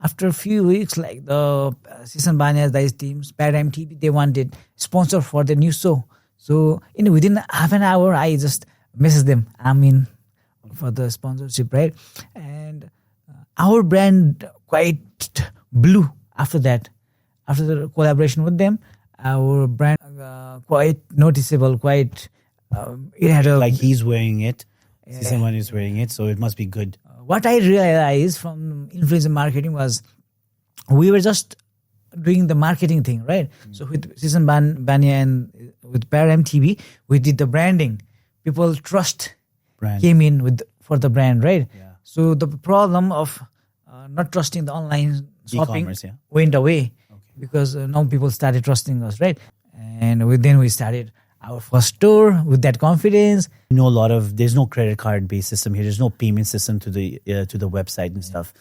after a few weeks, like the Season Banyas, these teams, Paradigm TV, they wanted sponsor for the new show. So within half an hour, I just messaged them. I'm in for the sponsorship, right? And our brand quite blew after that. After the collaboration with them, our brand quite noticeable, quite it had a... Like he's wearing it, Season 1 is wearing it, so it must be good. What I realized from influencer marketing was we were just doing the marketing thing, right? So with Season Banya and with Paradigm TV, we did the branding. People trust came in for the brand, right? Yeah. So the problem of not trusting the online shopping E-commerce, went away because now people started trusting us, right? And then we started our first store with that confidence. There's no credit card based system here. There's no payment system to the website and stuff.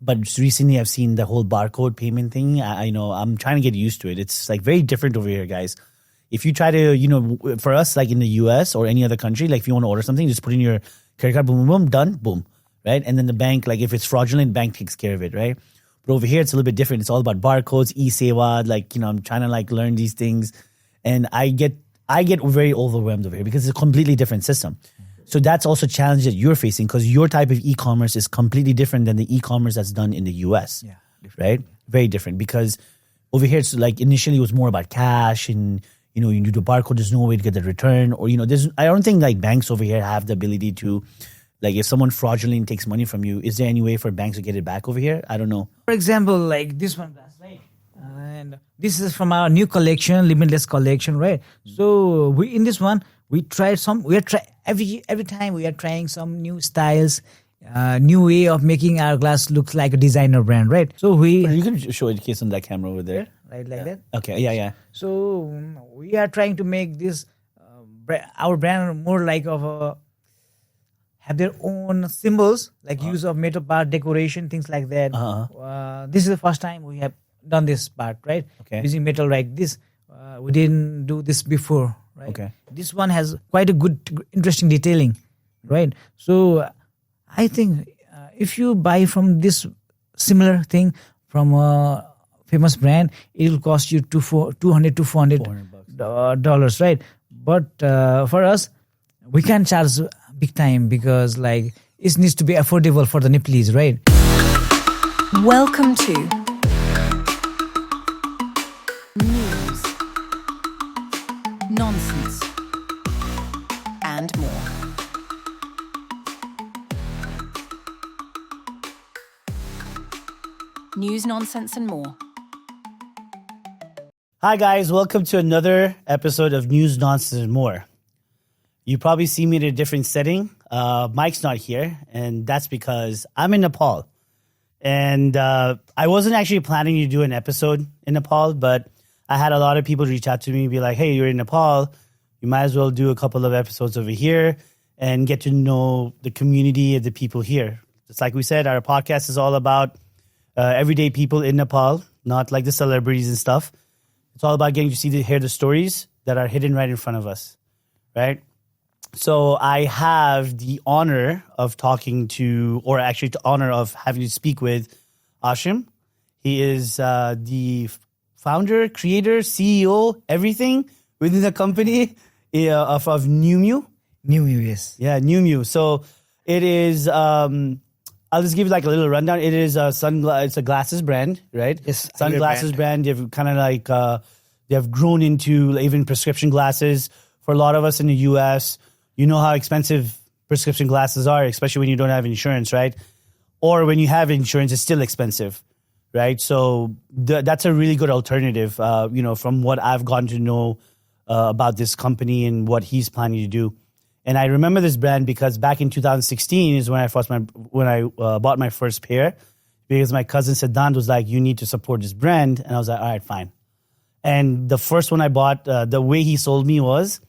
But recently I've seen the whole barcode payment thing. I know I'm trying to get used to it. It's like very different over here, guys. If you try to, for us, like in the US or any other country, like if you want to order something, just put in your credit card, boom, boom, boom, done, boom, right? And then the bank, like if it's fraudulent, bank takes care of it, right? But over here, it's a little bit different. It's all about barcodes, e-sewa, like, I'm trying to like learn these things. And I get very overwhelmed over here because it's a completely different system. So that's also a challenge that you're facing because your type of e-commerce is completely different than the e-commerce that's done in the US, right? Very different because over here, it's like initially it was more about cash and, you do the barcode, there's no way to get the return or, I don't think like banks over here have the ability to, like if someone fraudulently takes money from you, is there any way for banks to get it back over here? I don't know. For example, like this one, right? And this is from our new collection, Limitless collection, right? So in this one, we are every time we are trying some new styles, new way of making our glass look like a designer brand, right? So you can show it case on that camera over there. Right, like that. Okay, yeah. So we are trying to make this our brand more like have their own symbols, like use of metal part, decoration, things like that. This is the first time we have done this part, right? Okay. Using metal like this. We didn't do this before, right? Okay. This one has quite a good, interesting detailing, right? So I think if you buy from this similar thing from a famous brand, it will cost you $200 to $400, right? But for us, we can't charge big time because like it needs to be affordable for the Nepalese, right? Welcome to News, Nonsense, and more. News, nonsense, and more. Hi guys, welcome to another episode of News, Nonsense, and More. You probably see me in a different setting. Mike's not here, and that's because I'm in Nepal. And I wasn't actually planning to do an episode in Nepal, but I had a lot of people reach out to me and be like, hey, you're in Nepal. You might as well do a couple of episodes over here and get to know the community of the people here. Just like we said, our podcast is all about everyday people in Nepal, not like the celebrities and stuff. It's all about getting to hear the stories that are hidden right in front of us, right? So I have the honor of having to speak with Ashim. He is the founder, creator, CEO, everything within the company of NewMew. NewMew, yes. Yeah, NewMew. So it is, I'll just give you like a little rundown. It is it's a glasses brand, right? Yes. Sunglasses brand. They've kind of like, they have grown into even prescription glasses. For a lot of us in the US, you know how expensive prescription glasses are, especially when you don't have insurance, right? Or when you have insurance, it's still expensive, right? So that's a really good alternative, from what I've gotten to know about this company and what he's planning to do. And I remember this brand because back in 2016 is when I bought my first pair, because my cousin Siddhant was like, you need to support this brand. And I was like, all right, fine. And the first one I bought, the way he sold me was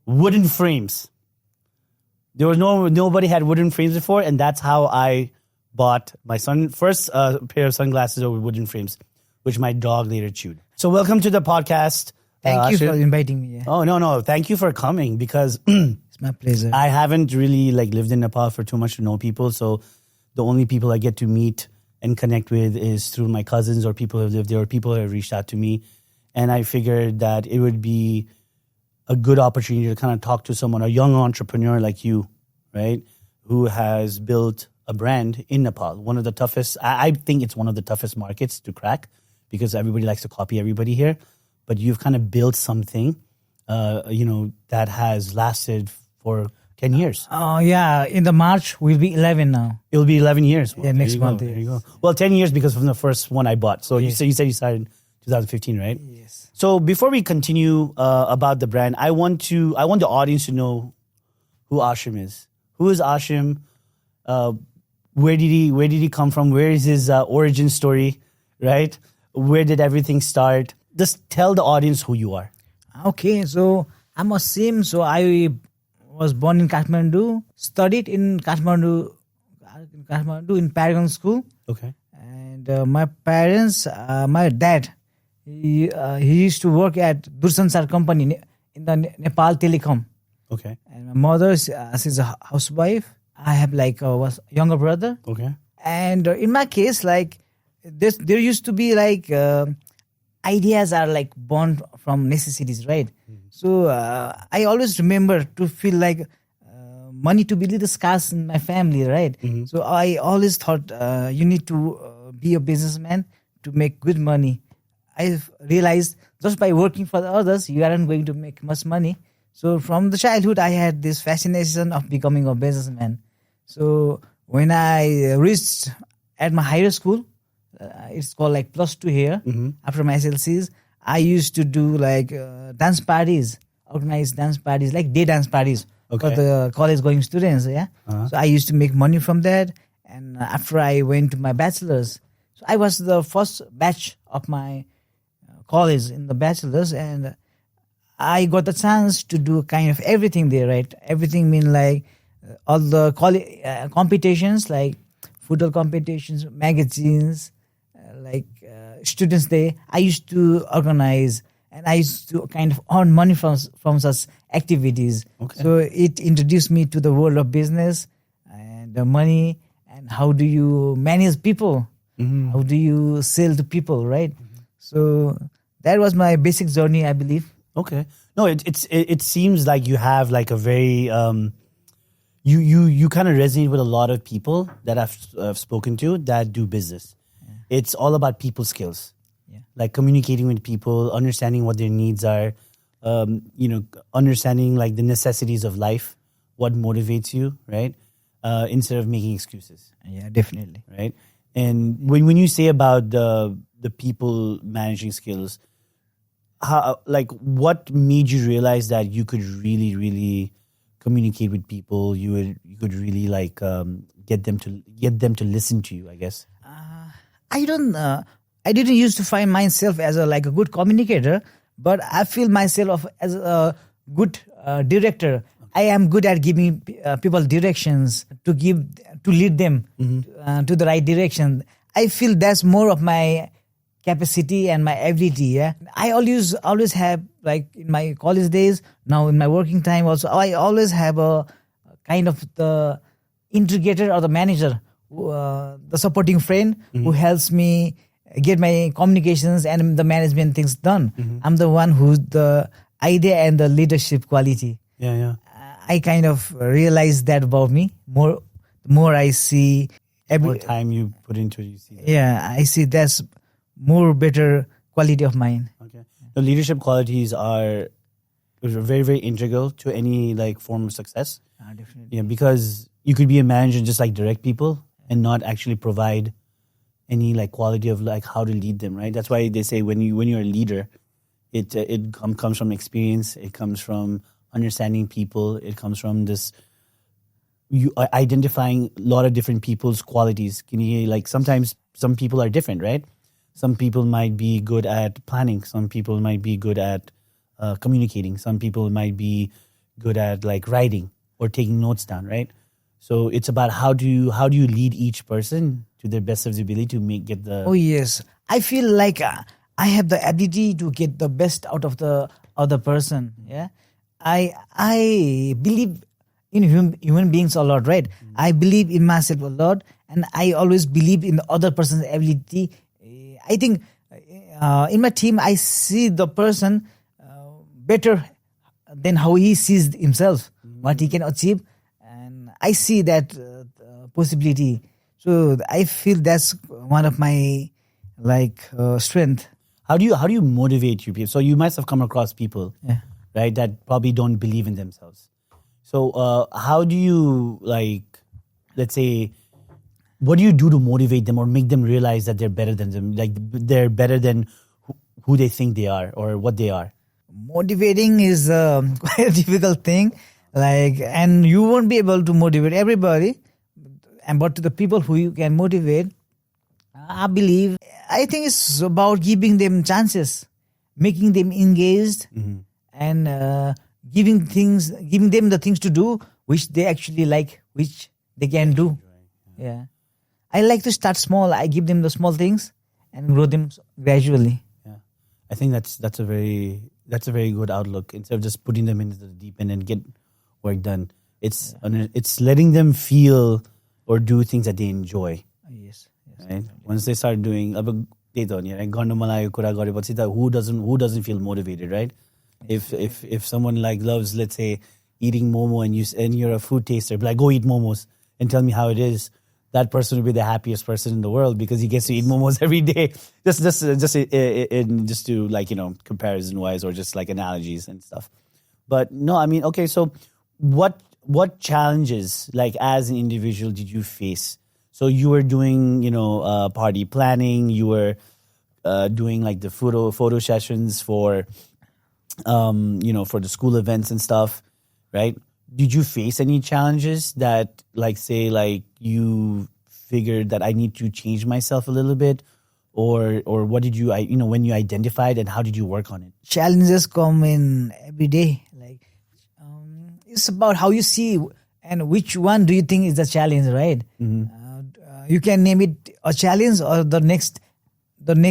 wooden frames. There was nobody had wooden frames before, and that's how I bought my first pair of sunglasses over wooden frames, which my dog later chewed. So welcome to the podcast. Thank you for inviting me. Yeah. Oh, no. Thank you for coming because it's my pleasure. I haven't really lived in Nepal for too much to know people. So the only people I get to meet and connect with is through my cousins or people who have lived there or people who have reached out to me. And I figured that it would be a good opportunity to kind of talk to someone, a young entrepreneur like you, right, who has built a brand in Nepal. One of the toughest, I think it's one of the toughest markets to crack because everybody likes to copy everybody here. But you've kind of built something, that has lasted for 10 years. Oh, yeah. In the March, we'll be 11 now. It'll be 11 years. Well, Yeah, next month. There you go. Well, 10 years because from the first one I bought. So you said you started in 2015, right? Yes. So before we continue about the brand, I want the audience to know who Ashim is. Who is Ashim? Where did he come from? Where is his origin story? Right? Where did everything start? Just tell the audience who you are. Okay, so I'm Ashim. So I was born in Kathmandu, studied in Kathmandu in Paragon School. Okay. And my parents, my dad, he used to work at Dursansar company in the Nepal Telecom. Okay. And my mother, she's a housewife. I have was younger brother. Okay. And in my case, there used to be ideas are born from necessities, right? So I always remember to feel money to be little scarce in my family, right? So I always thought you need to be a businessman to make good money. I've realized just by working for the others, you aren't going to make much money. So from the childhood, I had this fascination of becoming a businessman. So when I reached at my higher school, it's called +2 here, after my SLCs, I used to do dance parties, organized dance parties, day dance parties for the college going students. Yeah. So I used to make money from that. And after I went to my bachelor's, so I was the first batch of my college in the bachelor's, and I got the chance to do kind of everything there, right? Everything mean all the college competitions, football competitions, magazines, Students' Day. I used to organize, and I used to kind of earn money from such activities. Okay. So it introduced me to the world of business and the money, and how do you manage people? How do you sell to people, right? So that was my basic journey, I believe. Okay. No, it seems like you have a very you kind of resonate with a lot of people that I've spoken to that do business. It's all about people skills, communicating with people, understanding what their needs are, understanding the necessities of life, what motivates you, right? Instead of making excuses. Yeah, definitely. Right. And when you say about the people managing skills, how what made you realize that you could really, really communicate with people? You could really get them to listen to you, I guess. I didn't used to find myself as a good communicator, but I feel myself as a good director. I am good at giving people directions to lead them to the right direction. I feel that's more of my capacity and my ability. Yeah, I always have in my college days, now in my working time also, I always have a kind of the integrator or the manager, the supporting friend who helps me get my communications and the management things done. I'm the one who's the idea and the leadership quality. Yeah. I kind of realize that about me. More I see. More time you put into it, you see that. Yeah, I see that's more better quality of mine. Okay. The leadership qualities are very, very integral to any form of success. Definitely. Yeah, because you could be a manager and just direct people and not actually provide any quality of how to lead them, right? That's why they say when you're a leader, it comes from experience, it comes from understanding people, it comes from this you identifying a lot of different people's qualities. Can you sometimes some people are different, right? Some people might be good at planning, some people might be good at communicating, some people might be good at writing or taking notes down, right? So it's about how do you lead each person to their best of their ability to get the... Oh, yes. I feel I have the ability to get the best out of the other person. Yeah, I believe in human beings a lot, right? I believe in myself a lot, and I always believe in the other person's ability. I think in my team, I see the person better than how he sees himself, what he can achieve, and I see that possibility. So I feel that's one of my strength. How do you motivate you people? So you must have come across people, Yeah. right, that probably don't believe in themselves. So how do you, let's say, what do you do to motivate them or make them realize that they're better than them, like they're better than who they think they are or what they are? Motivating is quite a difficult thing, and you won't be able to motivate everybody, but to the people who you can motivate, I think it's about giving them chances, making them engaged, and giving them the things to do which they actually like, which they can do. Yeah, I like to start small. I give them the small things and grow them gradually. Yeah, I think that's a very good outlook. Instead of just putting them into the deep end and get work done, it's letting them feel or do things that they enjoy. Yes. Right? Once they start doing, who doesn't feel motivated, right? If someone loves, let's say, eating momo and you're a food taster, but go eat momos and tell me how it is, that person will be the happiest person in the world because he gets to eat momos every day. Just to comparison wise or just analogies and stuff. But no, I mean, okay, so what challenges as an individual did you face? So you were doing, party planning, you were doing the photo sessions for for the school events and stuff, right? Did you face any challenges that you figured that I need to change myself a little bit, or what did you when you identified, and how did you work on it? Challenges come in every day. It's about how you see and which one do you think is the challenge, right? You can name it a challenge or the next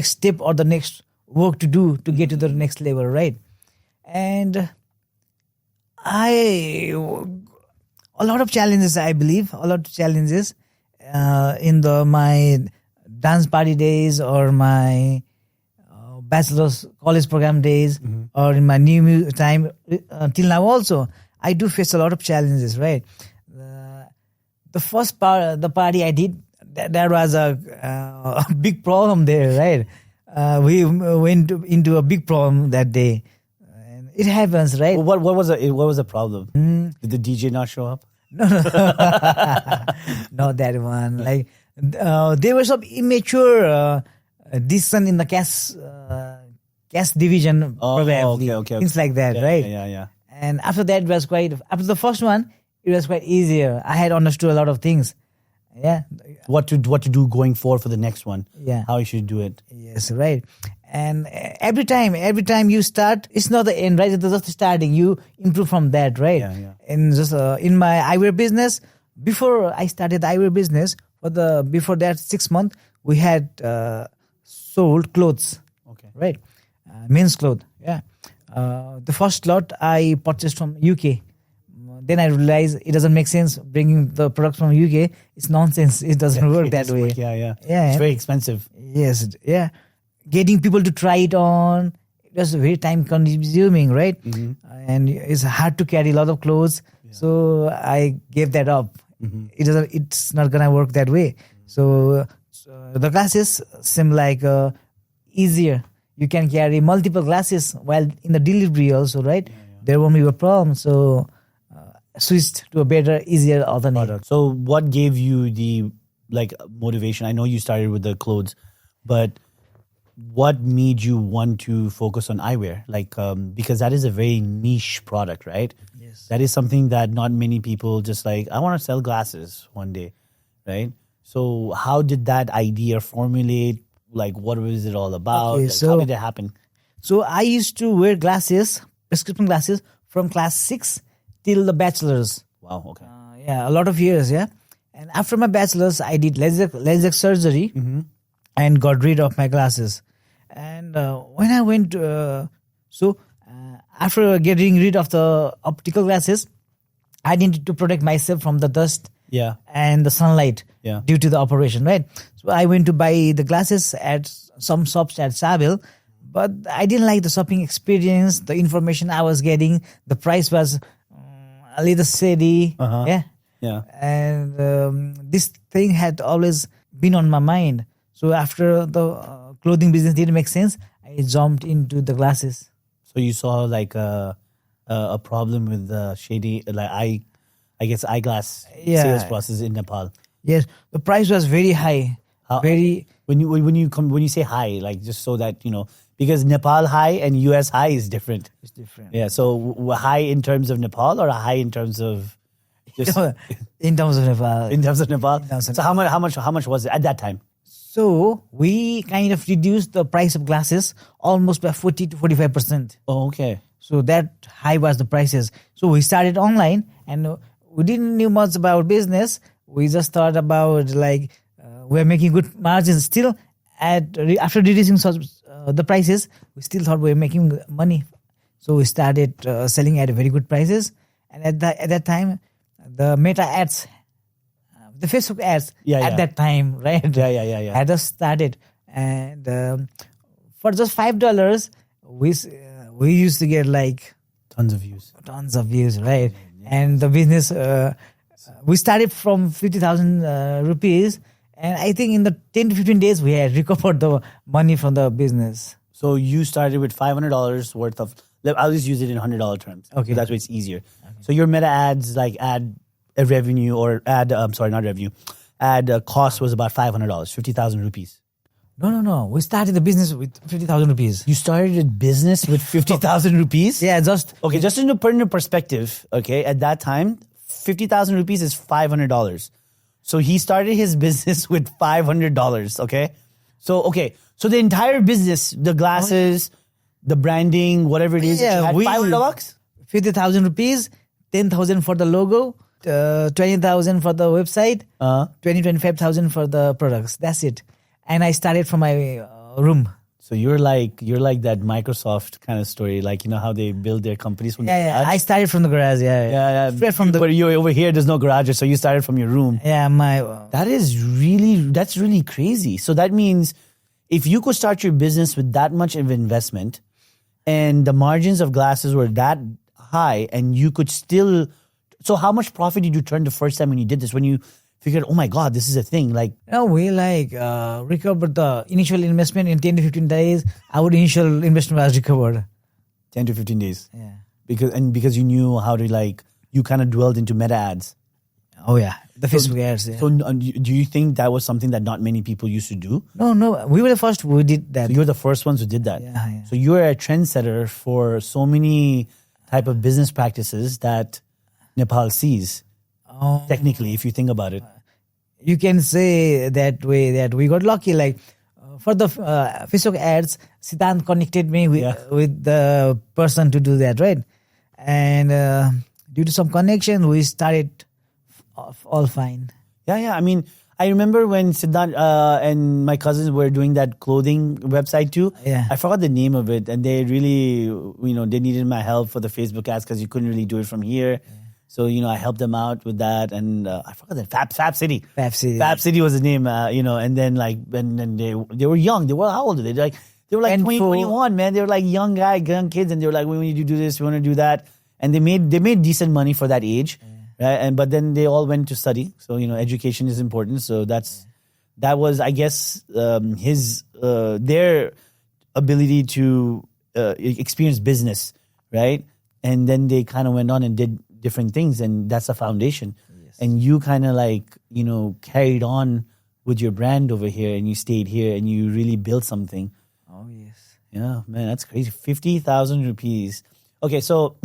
step or the next work to do to get to the next level, right? And a lot of challenges, I believe, in my dance party days or my bachelor's college program days or in my NewMew time till now also, I do face a lot of challenges, right? The first the party I did, there was a big problem there, right? We went into a big problem that day. And it happens, right? What was the problem? Did the DJ not show up? No, not that one. There was some immature decision in the cash division, probably. Okay. Things like that, Yeah, right? Yeah. And after that, after the first one, it was quite easier. I had understood a lot of things. Yeah. What to do going forward for the next one. Yeah. How you should do it. Yes, right. And every time you start, it's not the end, right? It's just starting. You improve from that, right? Yeah. And just in my eyewear business, before I started the eyewear business, before that 6 months, we had sold clothes. Okay. Right. Men's clothes. Yeah. The first lot I purchased from UK. Then I realized it doesn't make sense bringing the products from UK. It's nonsense. It doesn't work that way. Yeah. Yeah. It's very expensive. Yes. Yeah. Getting people to try it on, it was very time consuming, right? And it's hard to carry a lot of clothes. Yeah. So I gave that up. It's not gonna work that way. So the glasses seem easier. You can carry multiple glasses while in the delivery also, right? There won't be a problem. So switched to a better, easier alternative. So what gave you the motivation? I know you started with the clothes, but what made you want to focus on eyewear? Because that is a very niche product, right? Yes. That is something that not many people just I want to sell glasses one day, right? So how did that idea formulate? What was it all about? Okay, how did it happen? So I used to wear glasses, prescription glasses, from class 6 till the bachelor's. Wow, okay. A lot of years, yeah. And after my bachelor's, I did LASIK surgery and got rid of my glasses. And when I went, after getting rid of the optical glasses, I needed to protect myself from the dust Yeah. and the sunlight Yeah. due to the operation, right? So I went to buy the glasses at some shops at Sabil, but I didn't like the shopping experience, the information I was getting, the price was a little shady, yeah. Yeah. And this thing had always been on my mind. So after the clothing business didn't make sense, I jumped into the glasses. So you saw like a problem with the shady, like I guess eyeglass Yeah. sales process in Nepal. Yes, the price was very high. Very. When you say high, like just so that you know, because Nepal high and US high is different. It's different. Yeah. So high in terms of Nepal or a high in terms of just In terms of Nepal. in terms of Nepal. terms of So how much was it at that time? So we kind of reduced the price of glasses almost by 40 to 45%. Oh, okay. So that high was the prices. So we started online and we didn't know much about business. We just thought about like we're making good margins still. After reducing the prices, we still thought we were making money. So we started selling at very good prices. And at that time, the Meta ads, the Facebook ads at that time, right? Yeah. Had just started. And for just $5, we used to get like Tons of views. tons of views, right? And the business, we started from 50,000 rupees. And I think in the 10 to 15 days, we had recovered the money from the business. So you started with $500 worth of. I'll just use it in $100 terms. Okay. That's why it's easier. Okay. So your Meta ads like ad revenue or ad. I'm sorry, not revenue. Ad cost was about $500, 50,000 rupees. No. We started the business with 50,000 rupees. You started a business with 50,000 rupees? Yeah, just. Okay, just to put into perspective, okay, at that time, 50,000 rupees is $500. So he started his business with $500, okay? So the entire business, the glasses, the branding, whatever it is, Yeah, you had $500? 50,000 rupees, 10,000 for the logo, 20,000 for the website, 25,000 for the products. That's it. And I started from my room. So you're like that Microsoft kind of story, like you know how they build their companies from the garage? I started from the garage. Yeah. Straight from the. But you over here, there's no garage, so you started from your room. Yeah, my. That's really crazy. So that means if you could start your business with that much of investment, and the margins of glasses were that high, and you could still. So how much profit did you turn the first time when you did this? When you figured, oh my God, this is a thing. Like, we recovered the initial investment in 10 to 15 days. Our initial investment was recovered. 10 to 15 days. Yeah. Because you knew how to you kind of dwelled into Meta ads. Oh yeah, the Facebook ads. Yeah. So do you think that was something that not many people used to do? No, we were the first who did that. So you were the first ones who did that. Yeah. So you were a trendsetter for so many type of business practices that Nepal sees. Technically, if you think about it. You can say that way that we got lucky. Like for the Facebook ads, Siddhant connected me with the person to do that, right? And due to some connection, we started all fine. Yeah. I mean, I remember when Siddhant and my cousins were doing that clothing website too. Yeah. I forgot the name of it, and they really, they needed my help for the Facebook ads because you couldn't really do it from here. Yeah. So, I helped them out with that, and I forgot that Fab City. Fab City. Fab City was the name, and then and they were young. They were, how old are they? They were like 20, 21, man. They were like young kids, and they were like, we need to do this, we want to do that. And they made decent money for that age. Right? But then they all went to study. So, education is important. So that was, I guess, their ability to experience business, right? And then they kind of went on and did different things, and that's a foundation. Yes. And you kind of carried on with your brand over here, and you stayed here, and you really built something. Oh yes, yeah, man, that's crazy. 50,000 rupees. Okay, so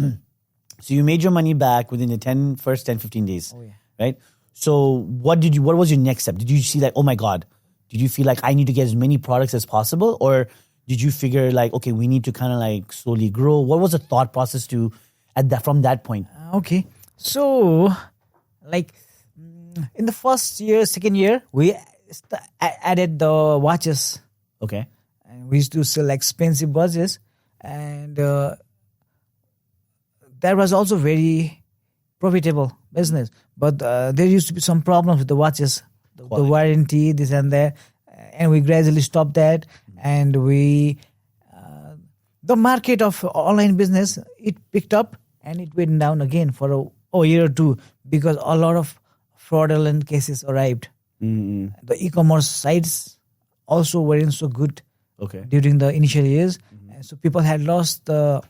you made your money back within the first 10, 15 days. Oh yeah, right. So what was your next step? Did you see like, oh my God, did you feel like I need to get as many products as possible, or did you figure like, okay, we need to kind of slowly grow? What was the thought process from that point? Okay, so in the first year, second year, we added the watches. Okay, and we used to sell expensive watches, and that was also very profitable business. But there used to be some problems with the watches, the warranty, this and that, and we gradually stopped that. And the market of online business, it picked up and it went down again for a year or two because a lot of fraudulent cases arrived. The e-commerce sites also weren't so good during the initial years. So people had lost the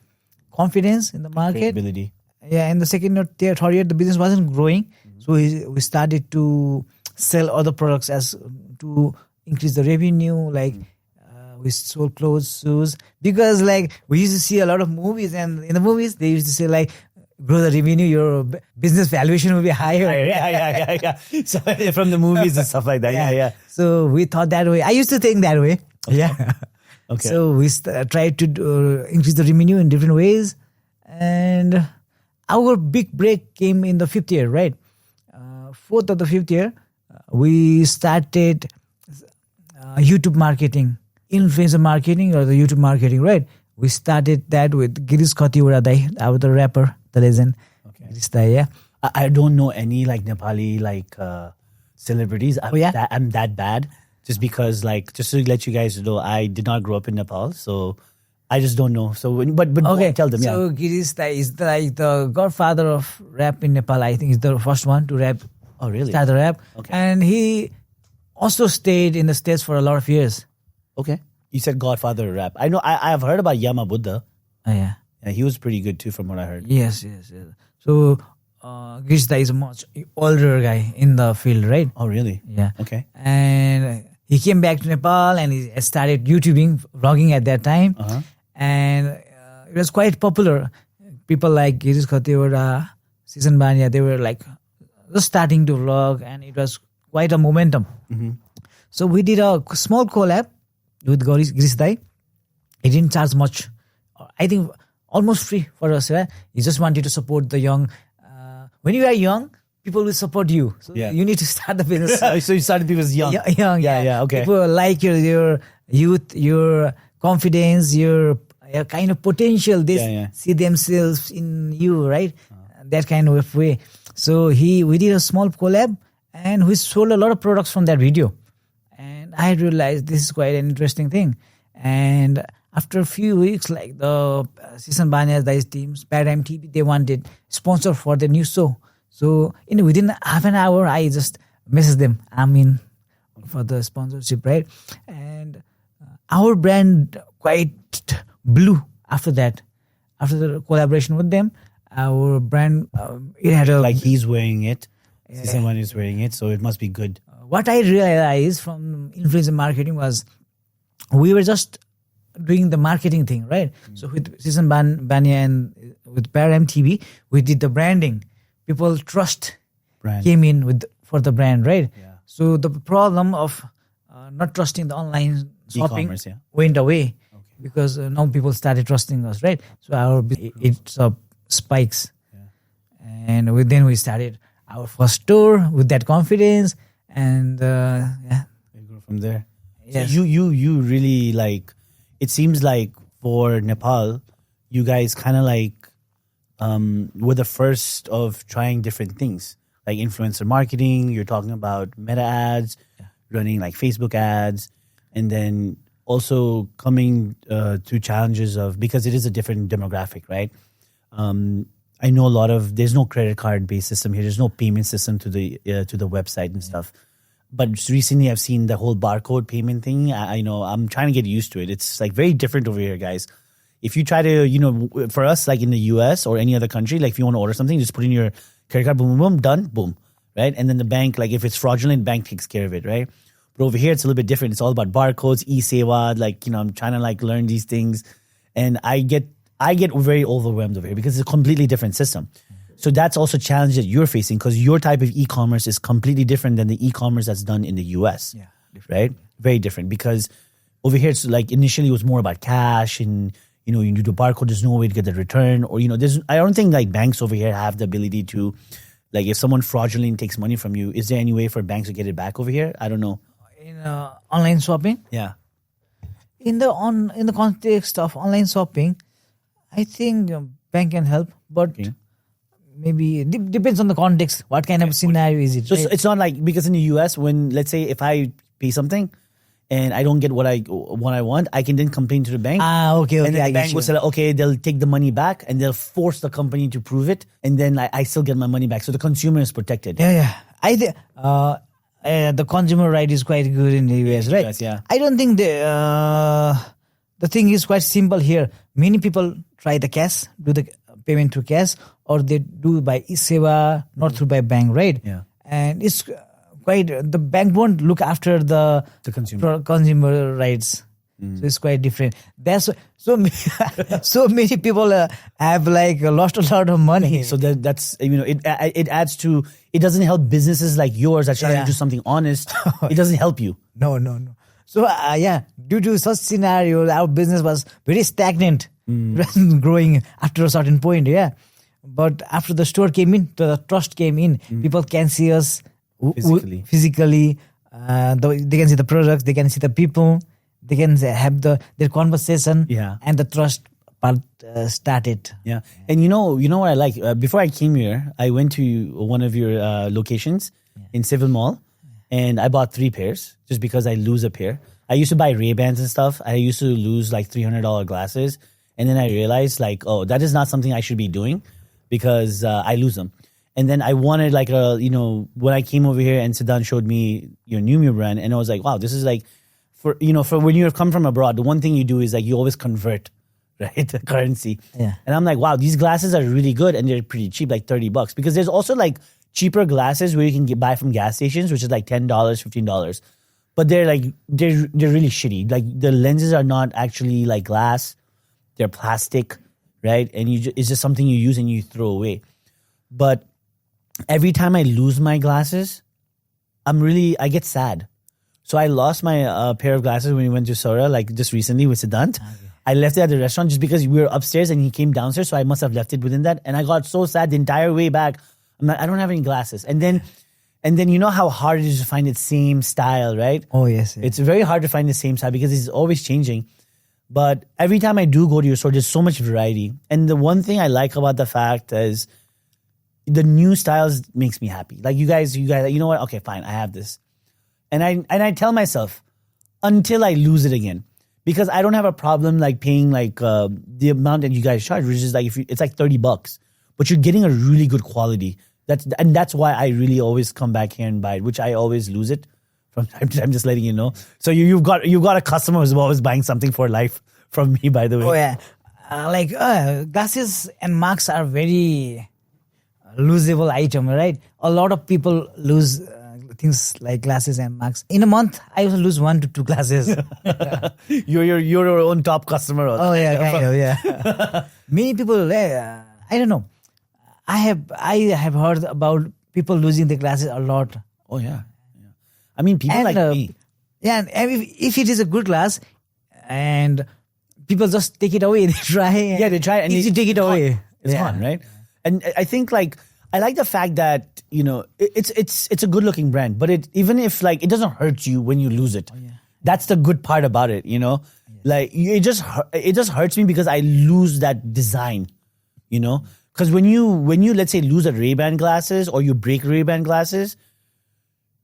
confidence in the market. Credibility. Yeah, in the second or third year, the business wasn't growing. So we started to sell other products as to increase the revenue, like we sold clothes, shoes. Because like we used to see a lot of movies, and in the movies, they used to say like, grow the revenue, your business valuation will be higher. Yeah. So from the movies and stuff like that. Yeah. So we thought that way. I used to think that way. Yeah. Okay. So we tried to increase the revenue in different ways. And our big break came in the fifth year, right? Fourth or the fifth year, we started YouTube marketing, influencer marketing or the YouTube marketing, right? We started that with Girish Khatiwada Dai, the rapper, the legend. Girish Dai, yeah. I don't know any like Nepali like celebrities. I'm that bad. Just because, like, just to let you guys know, I did not grow up in Nepal, so I just don't know. So, but tell them. So Girish Dai is like the godfather of rap in Nepal. I think he's the first one to rap. Oh, really? Start the rap. Okay. And he also stayed in the States for a lot of years. Okay. You said godfather of rap. I know. I have heard about Yama Buddha. Oh, yeah. Yeah, he was pretty good too, from what I heard. Yes. So Girish Dai is a much older guy in the field, right? Oh, really? Yeah. Okay. And he came back to Nepal and he started YouTubing, vlogging at that time. And it was quite popular. People like Girish Khatiwada, Season Banya, they were like just starting to vlog, and it was quite a momentum. So we did a small collab with Girish Dai. He didn't charge much. I think almost free for us. Right? He just wanted to support the young. When you are young, people will support you. So you need to start the business. So you started because young. Young, yeah. Okay. People like your youth, your confidence, your kind of potential. They see themselves in you, right? That kind of way. So we did a small collab, and we sold a lot of products from that video. And I realized this is quite an interesting thing. And after a few weeks, like the Season Banya's Dice teams, Paradigm TV, they wanted sponsor for the new show. So within half an hour, I just messaged them. I'm in for the sponsorship, right? And our brand quite blew after that. After the collaboration with them, our brand, it had a... Like he's wearing it. Season 1 is wearing it, so it must be good. What I realized from influencer marketing was we were just doing the marketing thing, right? So with Season Banya and with Paradigm TV, we did the branding. People trust came in for the brand, right? Yeah. So the problem of not trusting the online shopping E-commerce, went away because now people started trusting us, right? So it spikes. And then we started our first store with that confidence, and We go from there. Yes. So you really like. It seems like for Nepal, you guys kind of like were the first of trying different things, like influencer marketing. You're talking about meta ads, running like Facebook ads, and then also coming to challenges of, because it is a different demographic, right? I know there's no credit card based system here. There's no payment system to the website and stuff. But recently I've seen the whole barcode payment thing. I know I'm trying to get used to it. It's like very different over here, guys. If you try to, for us, like in the US or any other country, like if you want to order something, just put in your credit card, boom, boom, boom, done, boom, right? And then the bank, like if it's fraudulent, bank takes care of it, right? But over here, it's a little bit different. It's all about barcodes, e-sewa, like, I'm trying to like learn these things. And I get very overwhelmed over here because it's a completely different system. So that's also a challenge that you're facing because your type of e-commerce is completely different than the e-commerce that's done in the US, right? Very different because over here, it's like initially it was more about cash and, you do the barcode, there's no way to get the return or, I don't think like banks over here have the ability to, like if someone fraudulently takes money from you, is there any way for banks to get it back over here? I don't know. In online shopping? Yeah. In the context of online shopping, I think bank can help, but maybe depends on the context. What kind of scenario is it? So right? it's not like, because in the US, when, let's say, if I pay something and I don't get what I want, I can then complain to the bank. Okay. And then I the get bank you. will say, okay, they'll take the money back and they'll force the company to prove it. And then I still get my money back. So the consumer is protected. Yeah. The consumer right is quite good in the US, right? US, yeah. I don't think the thing is quite simple here. Many people try the cash, do the payment through cash, or they do by e-seva, not through by bank, right? Yeah. And it's quite, the bank won't look after the consumer. Consumer rights. So it's quite different. That's so many people have like lost a lot of money. So that's, it adds to, it doesn't help businesses like yours that try to do something honest. It doesn't help you. No. So due to such scenario, our business was very stagnant, growing after a certain point. Yeah, but after the store came in, the trust came in. People can see us physically. They can see the products. They can see the people. They can have their conversation. Yeah. And the trust part started. Yeah, and you know what I like. Before I came here, I went to one of your locations in Civil Mall, and I bought 3 pairs just because I lose a pair. I used to buy Ray-Bans and stuff. I used to lose like $300 glasses, and then I realized like, oh, that is not something I should be doing because I lose them. And then I wanted like when I came over here and Siddhant showed me your NewMew brand, and I was like, wow, this is like for when you come from abroad, the one thing you do is like you always convert, right, the currency. Yeah. And I'm like, wow, these glasses are really good and they're pretty cheap, like $30. Because there's also like cheaper glasses where you can buy from gas stations, which is like $10, $15. But they're like they're really shitty. Like the lenses are not actually like glass; they're plastic, right? And it's just something you use and you throw away. But every time I lose my glasses, I get sad. So I lost my pair of glasses when we went to Sora, like just recently with Siddhant. Okay. I left it at the restaurant just because we were upstairs and he came downstairs, so I must have left it within that. And I got so sad the entire way back. I'm like, I don't have any glasses. And then you know how hard it is to find the same style, right? Oh, yes. It's very hard to find the same style because it's always changing. But every time I do go to your store, there's so much variety. And the one thing I like about the fact is the new styles makes me happy. Like you guys, you know what? Okay, fine, I have this. And I tell myself until I lose it again, because I don't have a problem like paying like the amount that you guys charge, which is like it's like $30, but you're getting a really good quality. That's why I really always come back here and buy it, which I always lose it from time to time. Just letting you know. So you've got a customer who's always buying something for life from me, by the way. Oh yeah, glasses and marks are very losable item, right? A lot of people lose things like glasses and marks. In a month, I also lose 1 to 2 glasses. You're your own top customer. Oh yeah, kind of, yeah. Many people, I don't know. I have heard about people losing their glasses a lot. Oh yeah. I mean, people like me. Yeah, and if it is a good glass, and people just take it away, they try. Yeah, they try and you take it away. It's fun, right? And I think like I like the fact that it's a good looking brand, but even if like it doesn't hurt you when you lose it. Oh, yeah. That's the good part about it, Yeah. Like it just hurts me because I lose that design, Because when you let's say lose a Ray-Ban glasses or you break Ray-Ban glasses,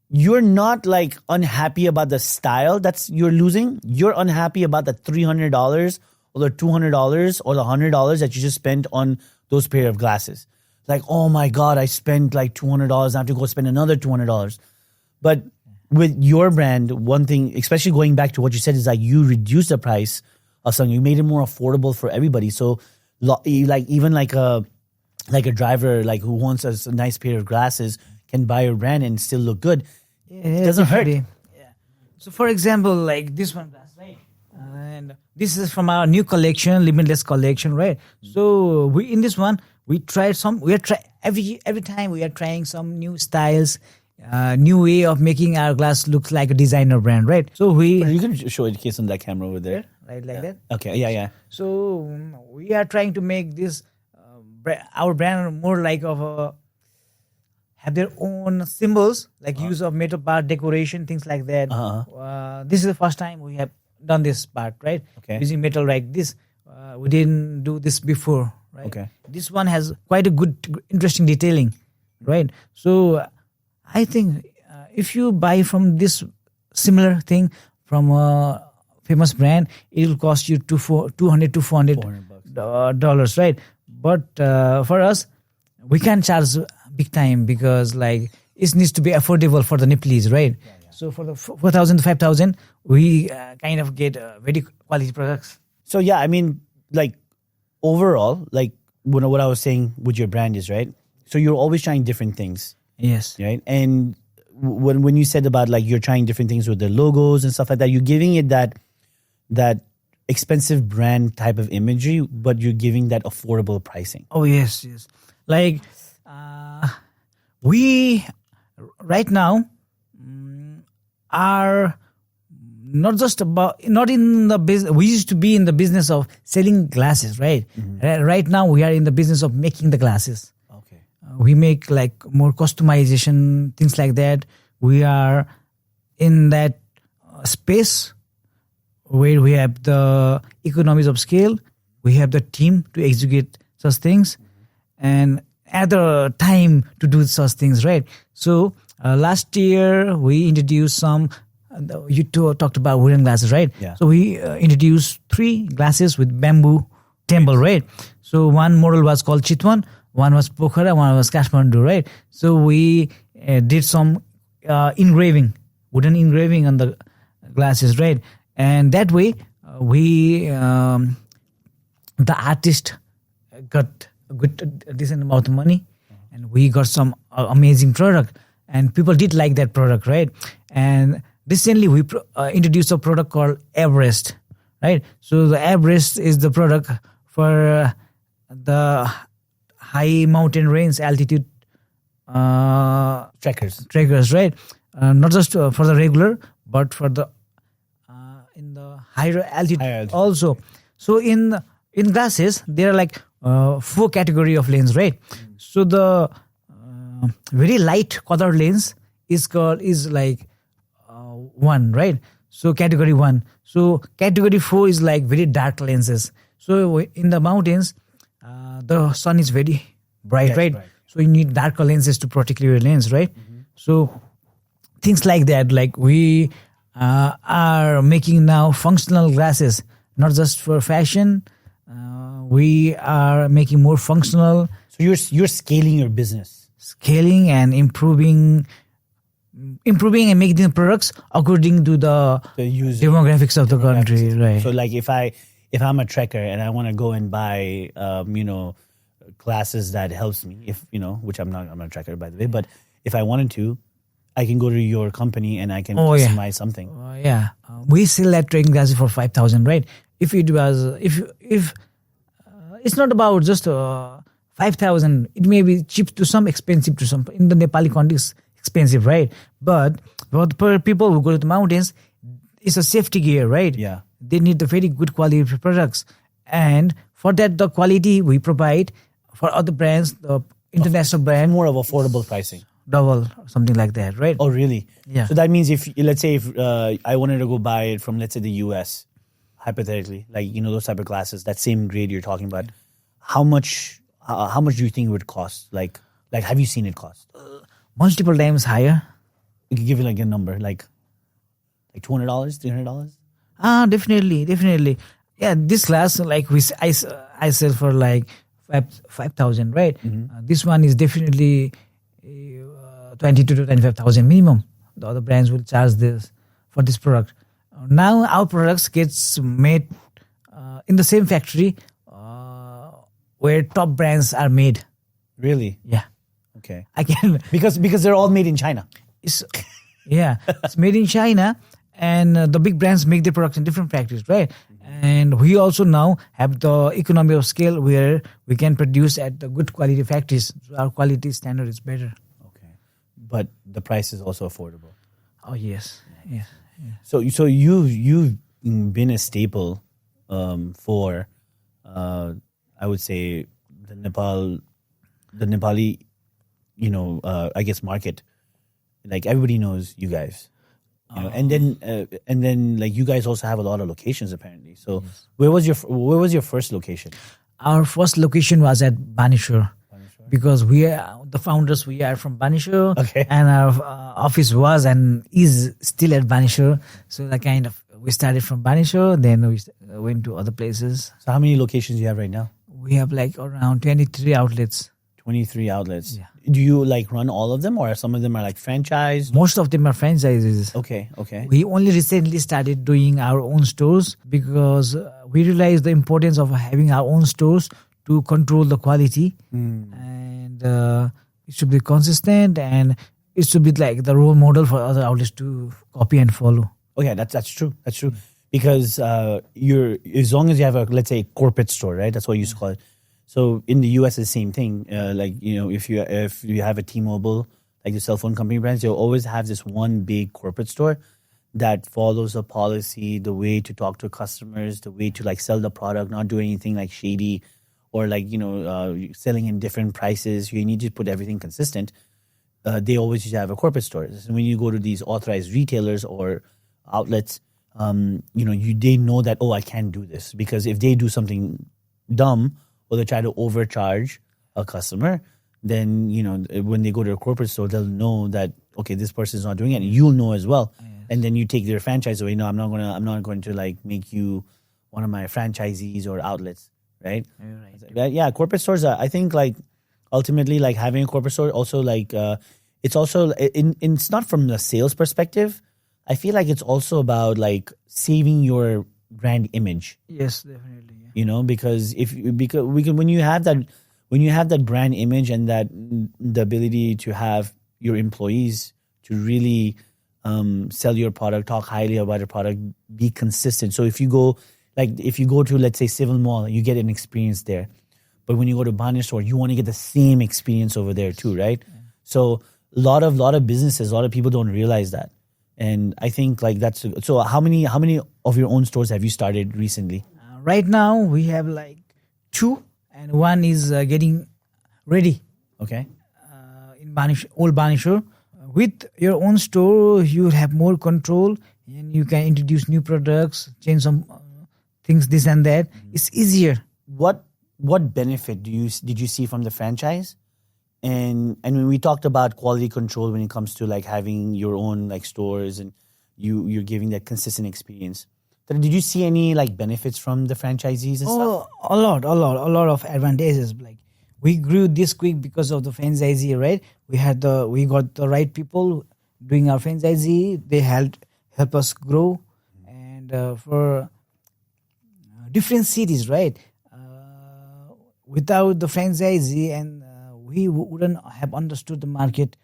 you're not like unhappy about the style that's you're losing. You're unhappy about the $300 or the $200 or the $100 that you just spent on those pair of glasses. Like, oh my God, I spent like $200. I have to go spend another $200. But with your brand, one thing, especially going back to what you said, is like you reduced the price of something. You made it more affordable for everybody. So like even like a driver like who wants a nice pair of glasses can buy your brand and still look good. It doesn't hurt. Yeah. So for example, like this one glass, right? And this is from our new collection, Limitless collection, right? So in this one, we are every time we are trying some new styles, new way of making our glass look like a designer brand, right? So you can show it in case on that camera over there. Right, like that. Okay, yeah. So we are trying to make this our brand more like have their own symbols, like use of metal part, decoration, things like that. This is the first time we have done this part, right? Okay. Using metal like this. We didn't do this before, right? Okay. This one has quite a good, interesting detailing, right? So I think if you buy from this similar thing from a famous brand, it will cost you $200 to $400 dollars, right? But for us, we can charge big time because like it needs to be affordable for the Nepalese, right? So for the 4,000 to 5,000, we kind of get very quality products. So yeah, I mean, like overall, like what I was saying with your brand is, right? So you're always trying different things, Yes. right? And when you said about like you're trying different things with the logos and stuff like that, you're giving it that expensive brand type of imagery, but you're giving that affordable pricing. Oh yes. Like we right now are not in the business. We used to be in the business of selling glasses, right? Right now we are in the business of making the glasses. Okay. We make like more customization, things like that. We are in that space where we have the economies of scale. We have the team to execute such things and at the time to do such things, right? So last year we introduced some, you two talked about wooden glasses, right? Yeah. So we introduced 3 glasses with bamboo temple, right? So one model was called Chitwan, one was Pokhara, one was Kathmandu, right? So we did some wooden engraving on the glasses, right? And that way the artist got a decent amount of money and we got some amazing product and people did like that product, right? And recently we introduced a product called Everest, right? So the Everest is the product for the high mountain range altitude trekkers, right? Not just for the regular, but for the in the higher altitude also. So in glasses there are like 4 category of lens, right? So the very light color lens is like 1, right? So category 1. So category 4 is like very dark lenses. So in the mountains, the sun is very bright, right? So you need darker lenses to protect your lens, right? So things like that, like we are making now functional glasses, not just for fashion. We are making more functional. So you're scaling your business, scaling and improving and making the products according to the demographics of the country, right? So like if I'm a trekker and I want to go and buy glasses that helps me, which I'm not a trekker by the way, but if I wanted to, I can go to your company and I can customize something. We sell that training glasses for 5,000, right? If it was if it's not about just 5,000, it may be cheap to some, expensive to some. In the Nepali context, expensive, right? But for people who go to the mountains, it's a safety gear, right? Yeah. They need the very good quality products. And for that, the quality we provide for other brands, the international brand. More of affordable pricing. Double, something like that, right? Oh, really? Yeah. So that means if I wanted to go buy it from, let's say, the US, hypothetically, like, those type of glasses, that same grade you're talking about, how much do you think it would cost? Like have you seen it cost? Multiple times higher. We could give you like a number, like $200, $300? Definitely. Yeah, this glass, like I sell for like 5,000, right? This one is definitely 22 to 25,000 minimum. The other brands will charge this for this product. Now our products gets made in the same factory where top brands are made. Really? Yeah. Okay. I can because they're all made in China. It's made in China, and the big brands make their products in different factories, right? And we also now have the economy of scale where we can produce at the good quality factories. So our quality standard is better. Okay, but the price is also affordable. Oh yes, yeah. So you've been a staple for I would say the Nepali, I guess market. Like everybody knows you guys, and then like you guys also have a lot of locations apparently. So where was your first location? Our first location was at Banishore. Because we are the founders, we are from Banishore, Okay. and our office was and is still at Banishore. So the kind of we started from Banishore, then we went to other places. So how many locations do you have right now? We have like around 23 outlets. 23 outlets. Yeah. Do you like run all of them, or some of them are like franchised? Most of them are franchises. Okay. We only recently started doing our own stores because we realized the importance of having our own stores to control the quality, and it should be consistent, and it should be like the role model for other outlets to copy and follow. Oh yeah, that's true. That's true. Because you're, as long as you have a, let's say, corporate store, right? That's what you used to call it. So in the US, it's the same thing. Like, you know, if you have a T-Mobile, like the cell phone company brands, you'll always have this one big corporate store that follows a policy, the way to talk to customers, the way to like sell the product, not do anything like shady or like, you know, selling in different prices. You need to put everything consistent. They always used to have a corporate store. So when you go to these authorized retailers or outlets, you know, they know that, oh, I can't do this, because if they do something dumb or they try to overcharge a customer, then, you know, when they go to a corporate store, they'll know that, okay, this person is not doing it, and you'll know as well. Yes. And then you take their franchise away. No, I'm not going to like make you one of my franchisees or outlets, right? Right. Yeah, corporate stores are, I think, like ultimately, like having a corporate store also like it's also it's not from the sales perspective. I feel like it's also about like saving your brand image. Yes, definitely. Yeah. You know, because when you have that brand image and that the ability to have your employees to really sell your product, talk highly about your product, be consistent. So if you go to, let's say, Civil Mall, you get an experience there. But when you go to Banish store, you want to get the same experience over there too, right? Yeah. So a lot of businesses, a lot of people don't realize that. And I think like that's so. How many of your own stores have you started recently? Right now we have like 2, and one is getting ready. Okay. In Old Banishore. With your own store, you have more control, and you can introduce new products, change some things, this and that. Mm-hmm. It's easier. What benefit did you see from the franchise? And when we talked about quality control when it comes to like having your own like stores and you're giving that consistent experience, did you see any like benefits from the franchisees and stuff? A lot of advantages. Like we grew this quick because of the franchisee, right? We got the right people doing our franchisee. They help us grow, and for different cities, right? Without the franchisee, and we wouldn't have understood the market.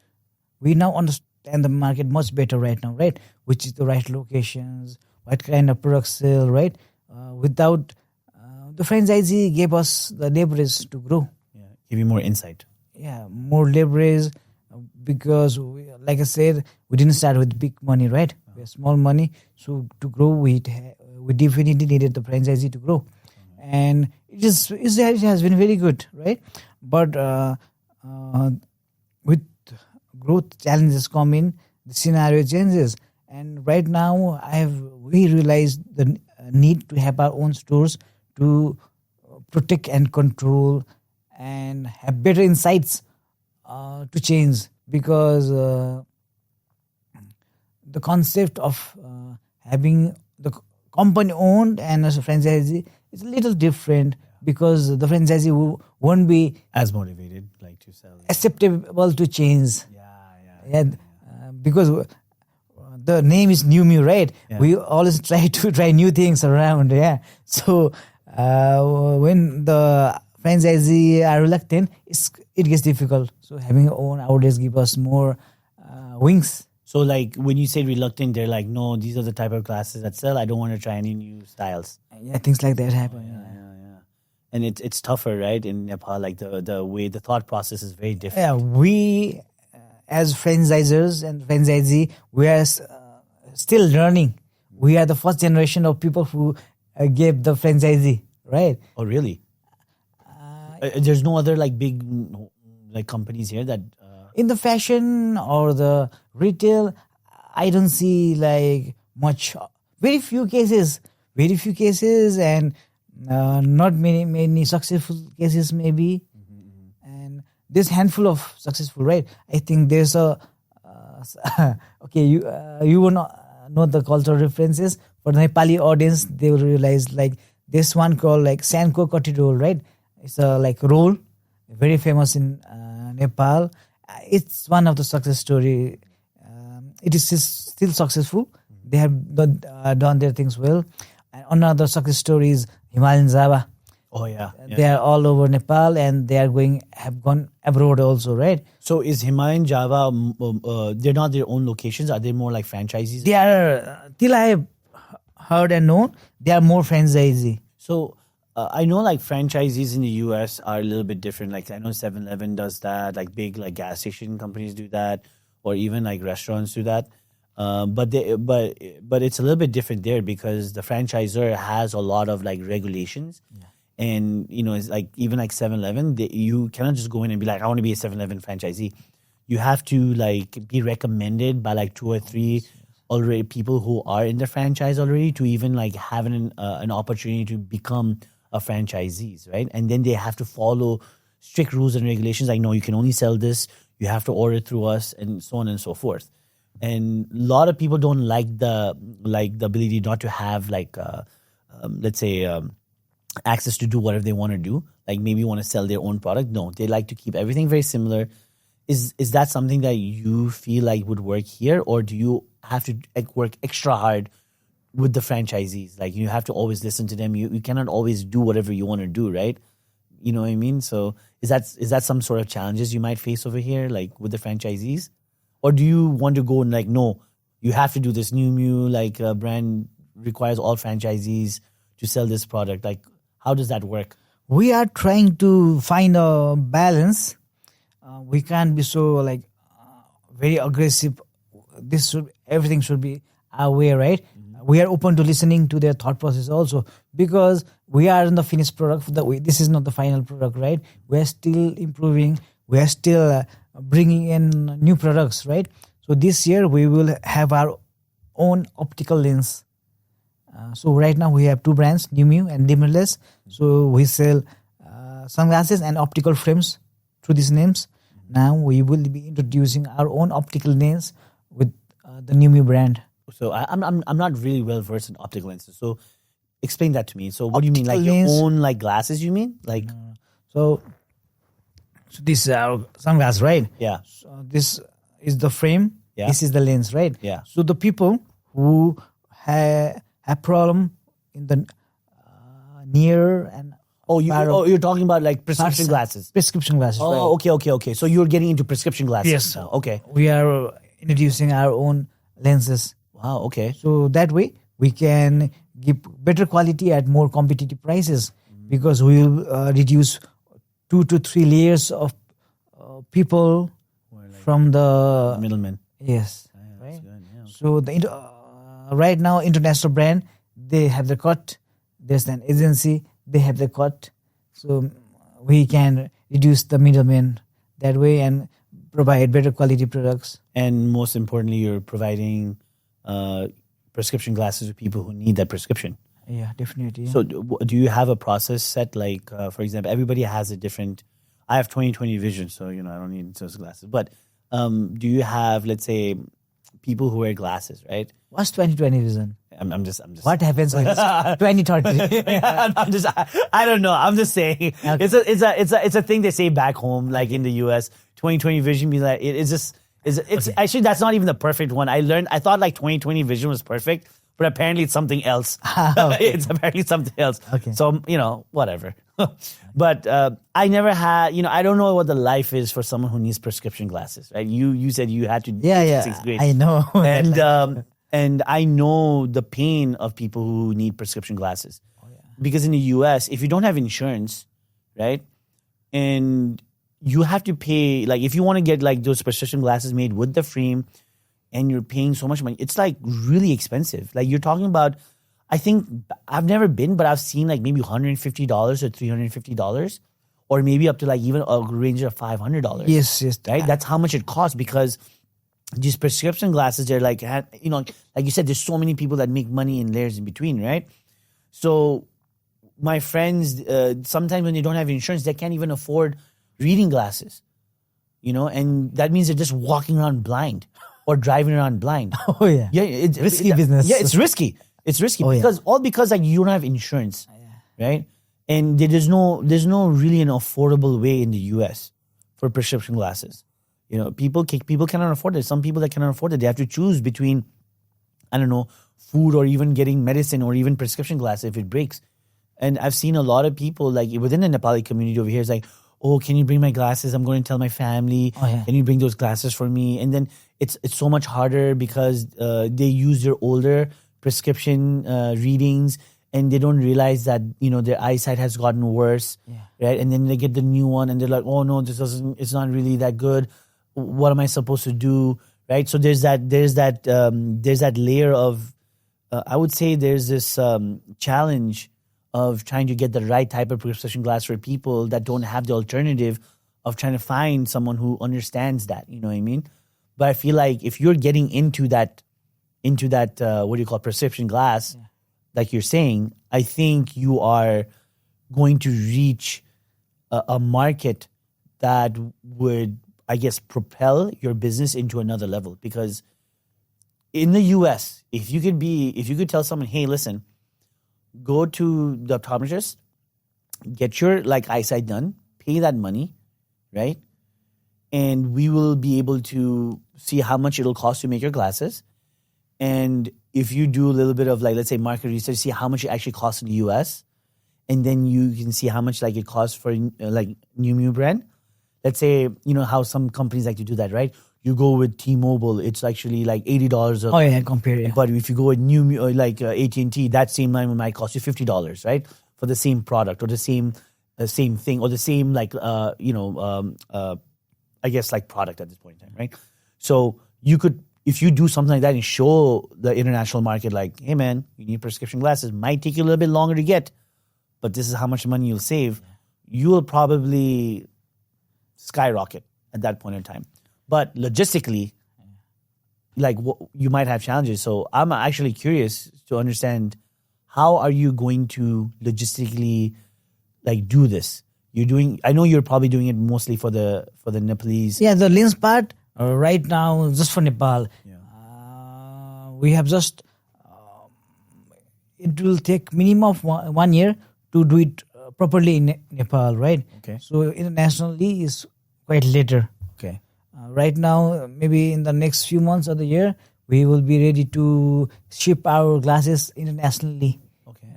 We now understand the market much better right now, right? Which is the right locations, what kind of products sell, right? Without the franchisee gave us the leverage to grow. Yeah, give you more insight. Yeah, more leverage, because like I said, we didn't start with big money, right? We have small money, so to grow, we definitely needed the franchisee to grow, and it has been very good, right? But with growth challenges come in, the scenario changes, and right now we realized the need to have our own stores to protect and control and have better insights to change, because the concept of having the company owned and as a franchisee is a little different, because the franchisee won't be as motivated like to sell, acceptable to change. Because the name is NewMew, right? Yeah. We always try to try new things around. Yeah. So when the franchisee are reluctant, it gets difficult. So having our own outlets give us more wings. So like when you say reluctant, they're like, no, these are the type of classes that sell. I don't want to try any new styles. Yeah, things like that happen. Yeah. And it's tougher, right? In Nepal, like the way the thought process is very different. Yeah, we as franchisors and franchisee, we are still learning. We are the first generation of people who gave the franchisee, right? Oh, really? There's no other like big like companies here that in the fashion or the retail, I don't see like much. Very few cases, and not many successful cases maybe, and there's handful of successful, right? I think there's a okay, you will not know the cultural references. For the Nepali audience, they will realize like this one called like Sanko Kati roll, right? It's a like roll, very famous in Nepal. It's one of the success story. It is still successful. They have done their things well. And another success story is Himalayan Java. Oh yeah. They are all over Nepal, and they are have gone abroad also, right? So is Himalayan Java? They're not their own locations. Are they more like franchisees? They are, till I have heard and known, they are more franchisee. So I know like franchisees in the US are a little bit different. Like I know 7-Eleven does that. Like big like gas station companies do that, or even like restaurants do that. But it's a little bit different there because the franchisor has a lot of like regulations. Yeah. And, it's like even like 7-Eleven, you cannot just go in and be like, I want to be a 7-Eleven franchisee. You have to like be recommended by like 2 or 3 already people who are in the franchise already to even like have an opportunity to become a franchisee, right? And then they have to follow strict rules and regulations. Like, no, you can only sell this. You have to order through us, and so on and so forth. And a lot of people don't like the ability not to have like let's say access to do whatever they want to do. Like maybe want to sell their own product. No, they like to keep everything very similar. Is that something that you feel like would work here, or do you have to like work extra hard with the franchisees? Like you have to always listen to them. You cannot always do whatever you want to do, right? You know what I mean? So is that some sort of challenges you might face over here, like with the franchisees? Or do you want to go and like, no, you have to do this NewMew, like brand requires all franchisees to sell this product. Like, how does that work? We are trying to find a balance. We can't be so like very aggressive. Everything should be our way, right? Mm-hmm. We are open to listening to their thought process also, because we are in the finished product. This is not the final product, right? We are still improving. We are still bringing in new products, right? So this year we will have our own optical lens. So right now we have 2 brands, NewMew and Limitless. So we sell sunglasses and optical frames through these names. Now we will be introducing our own optical lens with the NewMew brand. So I'm not really well versed in optical lenses. So explain that to me. So what do you mean, like your own like glasses? You mean like so this is our sunglass, right? Yeah. So this is the frame. Yeah. This is the lens, right? Yeah. So the people who have problem in the near and you're talking about like prescription glasses. Prescription glasses. Oh, right. Okay. So you're getting into prescription glasses. Yes. Now. Okay. We are introducing our own lenses. Wow. Okay. So that way we can give better quality at more competitive prices, because we will reduce 2 to 3 layers of people from the middlemen. Yes. Yeah, right. Good. Yeah, okay. So right now international brand, they have the cut. There's an agency, they have the cut. So we can reduce the middlemen that way and provide better quality products. And most importantly, you're providing prescription glasses to people who need that prescription. Yeah, definitely. Yeah. So do you have a process set? Like, for example, everybody has a different... I have 20/20 vision, so, I don't need those glasses. But do you have, let's say, people who wear glasses, right? What's 20/20 vision? I'm just. What happens when it's 20/30? I don't know. I'm just saying. Okay. It's a thing they say back home, like in the US. 20/20 vision be like it's actually that's not even the perfect one. I thought like 20/20 vision was perfect, but apparently it's something else. Okay. It's apparently something else. Okay. So whatever. But I never had. I don't know what the life is for someone who needs prescription glasses. Right? You said you had to. Yeah. 6th grade. I know. And I know the pain of people who need prescription glasses. Oh, yeah. Because in the US, if you don't have insurance, right, and you have to pay, like if you want to get like those prescription glasses made with the frame and you're paying so much money, it's like really expensive. Like you're talking about, I think, I've never been, but I've seen like maybe $150 or $350, or maybe up to like even a range of $500. Yes. Right? That's how much it costs, because these prescription glasses, they're like, like you said, there's so many people that make money in layers in between, right? So my friends, sometimes when they don't have insurance, they can't even afford reading glasses, and that means they're just walking around blind or driving around blind. Oh yeah. Yeah, it's Risky business. Yeah, it's risky. It's risky Oh, yeah. because like you don't have insurance, right? And there's no really an affordable way in the US for prescription glasses. People cannot afford it. Some people that cannot afford it, they have to choose between, I don't know, food or even getting medicine or even prescription glasses if it breaks. And I've seen a lot of people like within the Nepali community over here. It's like, oh, can you bring my glasses? I'm going to tell my family. Oh, yeah. Can you bring those glasses for me? And then it's so much harder because they use their older prescription readings and they don't realize that their eyesight has gotten worse, right? And then they get the new one and they're like, oh no, it's not really that good. What am I supposed to do, right? So there's that layer of I would say there's this challenge of trying to get the right type of prescription glass for people that don't have the alternative of trying to find someone who understands that. You know what I mean? But I feel like if you're getting into that what do you call prescription glass, like you're saying, I think you are going to reach a market that would, I guess, propel your business into another level. Because in the US, if you could tell someone, hey, listen, go to the optometrist, get your eyesight done, pay that money, right? And we will be able to see how much it'll cost to make your glasses. And if you do a little bit of let's say market research, see how much it actually costs in the US, and then you can see how much it costs for NewMew brand. Let's say, how some companies like to do that, right? You go with T-Mobile, it's actually $80. Oh yeah, compare it. But if you go with NewMew, AT&T, that same line might cost you $50, right? For the same product or the same thing or the same I guess product at this point in time, right? So you could, if you do something like that and show the international market hey man, you need prescription glasses, might take you a little bit longer to get, but this is how much money you'll save, you will probably skyrocket at that point in time. But logistically, you might have challenges. So I'm actually curious to understand, how are you going to logistically do this? I know you're probably doing it mostly for the Nepalese. Yeah, the lens part right now just for Nepal. We have just it will take minimum of 1 year to do it properly in Nepal, right? Okay. So internationally is quite later. Okay. Right now, maybe in the next few months of the year, we will be ready to ship our glasses internationally. Okay.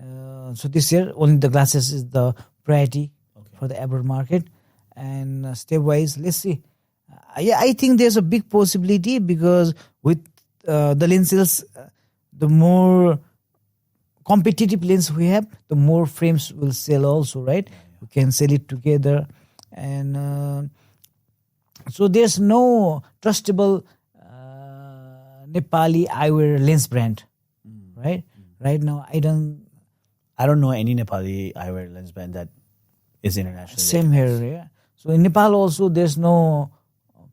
So this year, only the glasses is the priority for the abroad market. And stepwise, let's see. I think there's a big possibility because with the lenses, the more competitive lens we have, the more frames will sell also, right? We can sell it together. And so there's no trustable Nepali eyewear lens brand, right? Right now, I don't know any Nepali eyewear lens brand that is international. Same here, yeah. So in Nepal also, there's no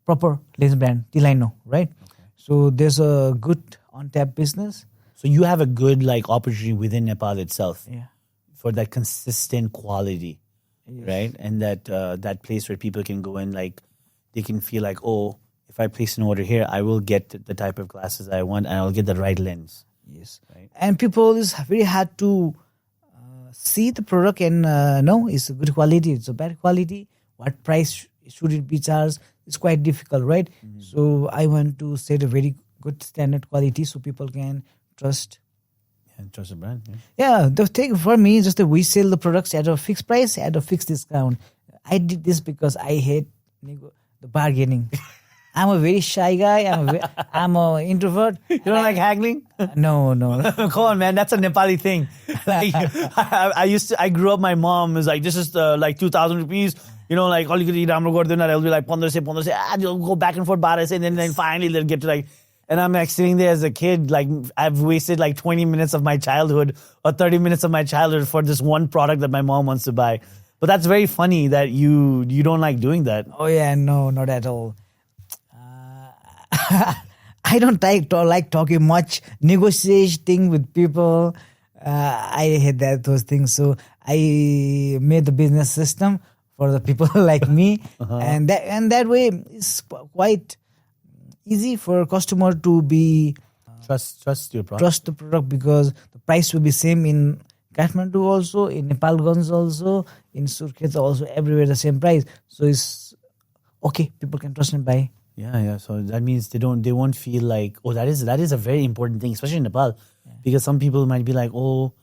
proper lens brand till I know, right? Okay. So there's a good on-tap business. So you have a good opportunity within Nepal itself, Yeah. for that consistent quality, Yes. right? And that place where people can go in, they can feel oh, if I place an order here, I will get the type of glasses I want and I'll get the right lens. Yes. Right. And people is very hard to see the product and know it's a good quality, it's a bad quality, what price should it be charged. It's quite difficult, right? Mm-hmm. So I want to set a very good standard quality so people can trust. And trust the brand. Yeah, the thing for me is just that we sell the products at a fixed price, at a fixed discount. I did this because I hate the bargaining. I'm a very shy guy. I'm an introvert. You don't like haggling? No. Come on, man. That's a Nepali thing. I grew up, my mom was this is 2,000 rupees. All you could eat, I'll be 1500, they'll go back and forth, 12, and then finally they'll get to and I'm sitting there as a kid, I've wasted 20 minutes of my childhood or 30 minutes of my childhood for this one product that my mom wants to buy. But that's very funny that you don't like doing that. Oh yeah, no, not at all. I don't like talking much, negotiating with people. I hate those things. So I made the business system for the people like me, and that way it's quite easy for customer to be Trust your product. trust the product, because the price will be same in Kathmandu also, in Nepalganj also, in Surkhet also, everywhere the same price. So it's okay. People can trust and buy. Yeah. So that means they won't feel like, oh, that is a very important thing, especially in Nepal, because some people might be like, oh,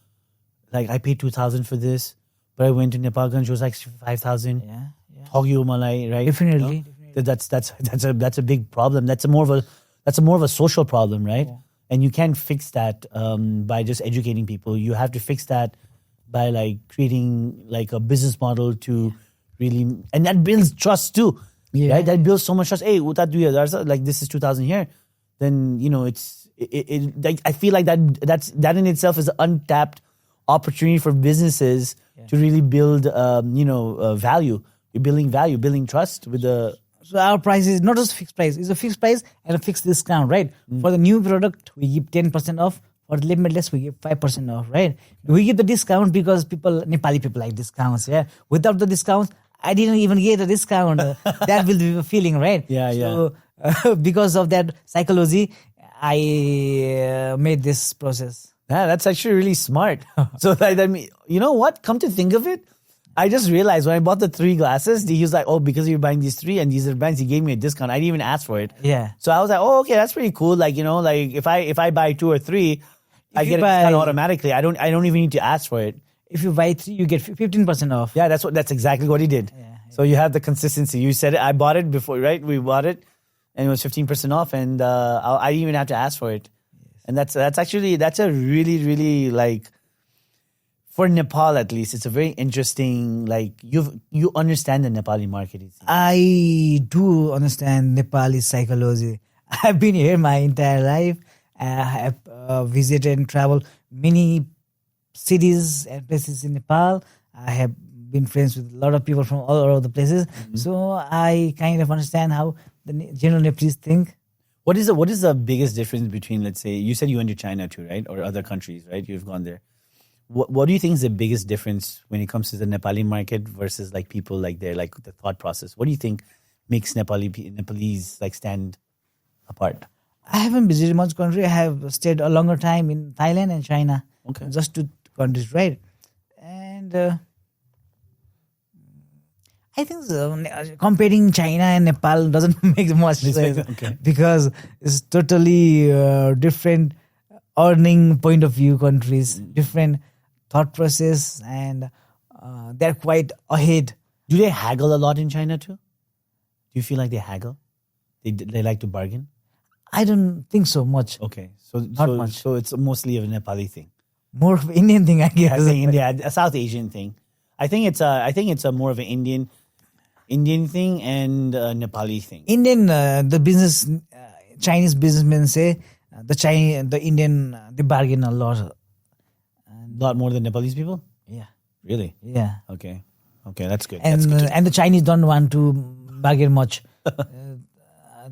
like I paid 2,000 for this, but I went to Nepalganj, it was like 5,000. Yeah. Thogyu Malai, right? Definitely. That's a big problem. That's a more of a social problem, right? Yeah. And you can't fix that by just educating people. You have to fix that by like creating like a business model to really, and that builds trust too, right? That builds so much trust. Hey, uta 2,000, like this is 2,000 here. Then it like I feel like that in itself is an untapped opportunity for businesses to really build value. You're building value, building trust with the. So our price is not just fixed price; it's a fixed price and a fixed discount, right? For the new product, we give 10% off. For the Limitless, we give 5% off, right? We give the discount because Nepali people like discounts. Yeah, without the discounts, I didn't even get a discount. That will be a feeling, right? Yeah. So because of that psychology, I made this process. Yeah, that's actually really smart. So like, I mean, you know what? Come to think of it, I just realized when I bought the 3 glasses, he was like, oh, because you're buying these 3 and these are brands, he gave me a discount. I didn't even ask for it. Yeah. So I was like, oh, okay, that's pretty cool. Like, like if I buy 2 or 3, I get a discount automatically. I don't even need to ask for it. If you buy 3, you get 15% off. Yeah, that's exactly what he did. Yeah. So you have the consistency. You said it. I bought it before, right? We bought it, and it was 15% off, and I didn't even have to ask for it. Yes. And that's a really, really like. For Nepal, at least, it's a very interesting, like, you understand the Nepali market. I do understand Nepali psychology. I've been here my entire life. I have visited and traveled many cities and places in Nepal. I have been friends with a lot of people from all over the places. Mm-hmm. So I kind of understand how the general Nepalese think. What is the biggest difference between, let's say, you said you went to China too, right? Or other countries, right? You've gone there. What do you think is the biggest difference when it comes to the Nepali market versus like people like there, like the thought process? What do you think makes Nepalese like stand apart? I haven't visited much country. I have stayed a longer time in Thailand and China. Okay. Just 2 countries, right? And I think comparing China and Nepal doesn't make much sense. Okay. Because it's totally different earning point of view countries, different thought process, and they're quite ahead. Do they haggle a lot in China too? Do you feel like they haggle? They like to bargain? I don't think so much. Okay, Not much. So it's mostly a Nepali thing. More of an Indian thing, I guess. I think India, a South Asian thing. I think it's a more of an Indian thing and a Nepali thing. Indian, Chinese businessmen say the Indian, they bargain a lot. A lot more than Nepalese people? Yeah. Really? Yeah. Okay, that's good. And That's good and the Chinese don't want to bargain much.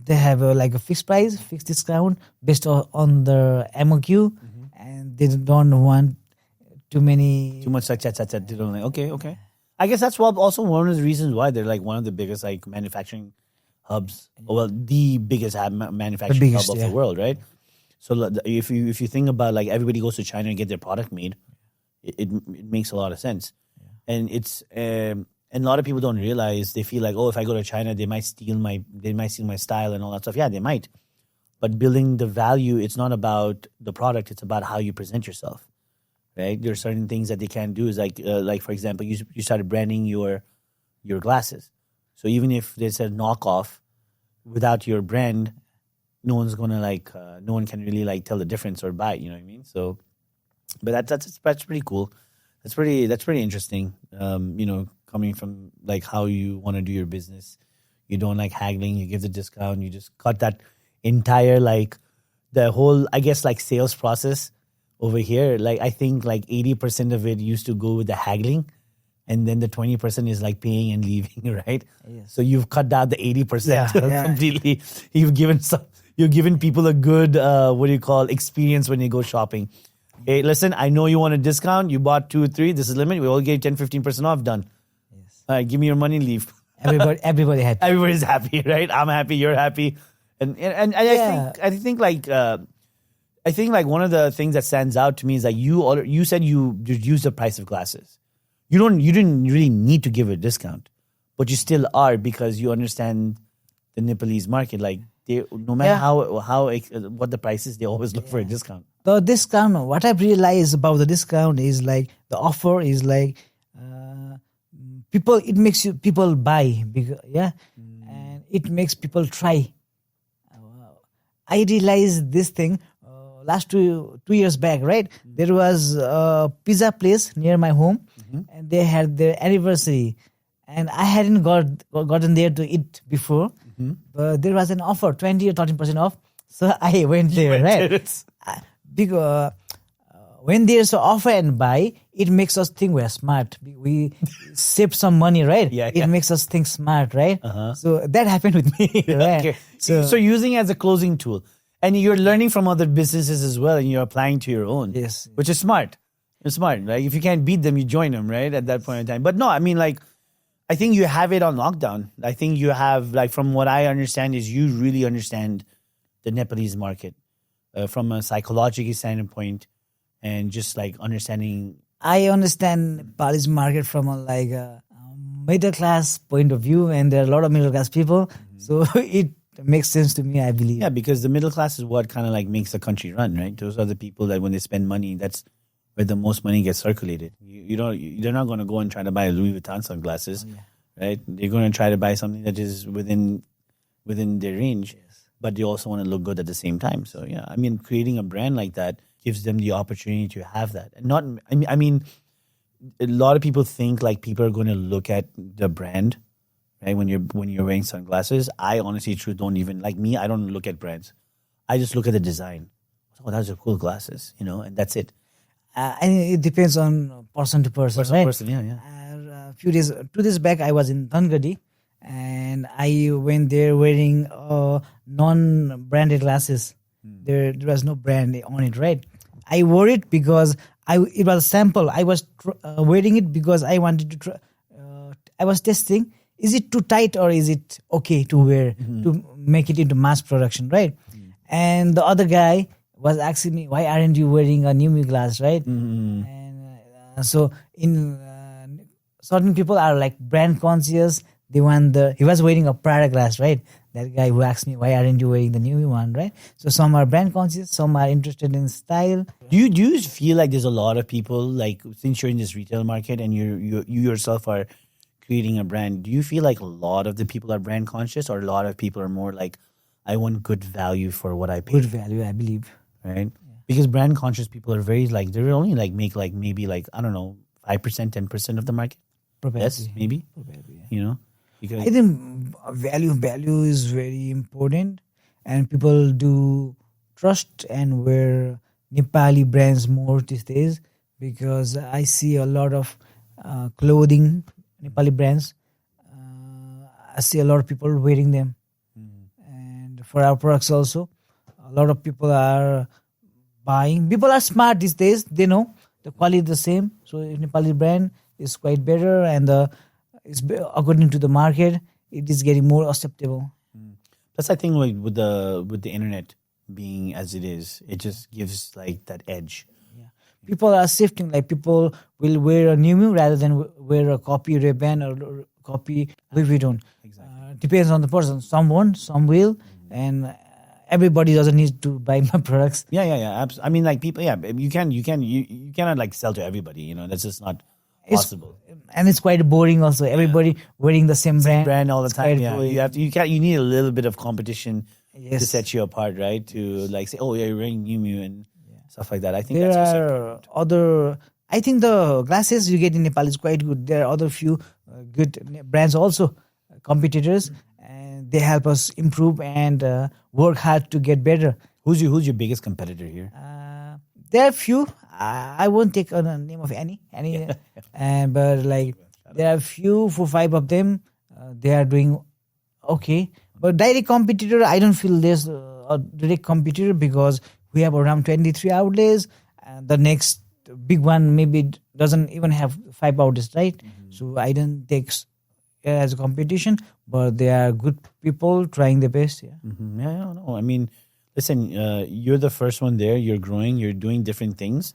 They have a fixed price, fixed discount based on the MOQ, and they don't want too much like chat. They don't like. Okay. I guess that's also one of the reasons why they're like one of the biggest like manufacturing hubs. Well, the biggest manufacturing hub of the world, right? So if you think about like everybody goes to China and get their product made, it makes a lot of sense. Yeah. And it's and a lot of people don't realize, they feel like, oh, if I go to China, they might steal my style and all that stuff. Yeah, they might. But building the value, it's not about the product, it's about how you present yourself. Right? There are certain things that they can't do. Is like for example, you started branding your glasses. So even if there's a knockoff without your brand, no one's gonna no one can really like tell the difference or buy it, you know what I mean? So, but that's pretty cool. That's pretty interesting. Coming from like how you want to do your business, you don't like haggling. You give the discount. You just cut that entire the whole, I guess, like sales process over here. Like I think like 80% of it used to go with the haggling, and then the 20% is like paying and leaving, right? Yes. So you've cut down the 80% completely. You've given people a good experience when they go shopping. Hey, listen, I know you want a discount. You bought 2 or 3. This is limit. We all get 10-15% off. Done. Yes. All right, give me your money. Leave. Everybody happy. Everybody's happy, right? I'm happy. You're happy. And Yeah. I think like one of the things that stands out to me is that you said you reduced the price of glasses. You didn't really need to give a discount, but you still are because you understand the Nepalese market. Like no matter how what the price is, they always look for a discount. The discount, what I've realized about the discount is like the offer is like it makes people buy because and it makes people try. I realized this thing last 2 years back, right? There was a pizza place near my home, and they had their anniversary, and I hadn't gotten there to eat before, but there was an offer, 20 or 30% off, so I went there, right? Because when there's an offer and buy, it makes us think we're smart. We save some money, right? It makes us think smart, right? So that happened with me, right? Okay. So using it as a closing tool. And you're learning from other businesses as well, and you're applying to your own. Yes. Which is smart. It's smart. Like if you can't beat them, you join them, right? At that point in time. But no, I mean, like, I think you have it on lockdown. I think you have, like, from what I understand is you really understand the Nepalese market from a psychological standpoint and just like understanding. I understand Nepalese market from a middle class point of view, and there are a lot of middle class people. So it makes sense to me, I believe. Yeah, because the middle class is what kind of like makes the country run, right? Those are the people that when they spend money, that's where the most money gets circulated. They're not going to go and try to buy Louis Vuitton sunglasses, right? They're going to try to buy something that is within their range, but they also want to look good at the same time. So yeah, I mean, creating a brand like that gives them the opportunity to have that. And I mean, a lot of people think like people are going to look at the brand. Right, when you're wearing sunglasses, I honestly, don't even like me. I don't look at brands. I just look at the design. Oh, those are cool glasses, and that's it. And it depends on person to person, right? Person, yeah. A few days, 2 days back, I was in Dhangadi, and I went there wearing non-branded glasses. There was no brand on it, right? I wore it because it was a sample. I was wearing it because I wanted to try. I was testing. Is it too tight or is it okay to wear to make it into mass production, right? And the other guy was asking me, why aren't you wearing a NewMew glass, right? And so in certain people are like brand conscious. He was wearing a Prada glass, right? That guy who asked me, why aren't you wearing the NewMew one, right? So some are brand conscious, some are interested in style. Do you feel like there's a lot of people, like since you're in this retail market and you yourself are creating a brand, do you feel like a lot of the people are brand conscious, or a lot of people are more like, I want good value for what I pay? Good value, I believe. Right? Yeah. Because brand conscious people are very like, they're only like make like maybe like, I don't know, 5%, 10% of the market. Probably. Yes, maybe. Probably, yeah. Because I think value is very important, and people do trust and wear Nepali brands more these days, because I see a lot of clothing, Nepali brands. I see a lot of people wearing them. And for our products also, a lot of people are buying. People are smart these days. They know the quality is the same. So Nepali brand is quite better, and according to the market, it is getting more acceptable. Plus, I think like with the internet being as it is, it just gives like that edge. People are shifting. Like people will wear a NewMew rather than wear a copy Ray-Ban or copy Louis Vuitton. Exactly. Depends on the person. Some won't, some will, and everybody doesn't need to buy my products. Yeah. I mean, like people. Yeah, you cannot like sell to everybody. That's just not possible. And it's quite boring. Also, everybody wearing the same brand all the time. Yeah, boring. you need a little bit of competition to set you apart, right? To like say, oh yeah, you're wearing NewMew and stuff like that. I think I think the glasses you get in Nepal is quite good. There are other few good brands also, competitors, and they help us improve and work hard to get better. Who's your biggest competitor here? There are few. I won't take on the name of any, but like there are few, 4-5 of them. They are doing okay, but direct competitor, I don't feel there's a direct competitor, because we have around 23 outlets. the next big one maybe doesn't even have 5 outlets, right? So I don't take as a competition, but they are good people trying their best. Yeah. Yeah, no. I mean, listen, you're the first one there. You're growing. You're doing different things.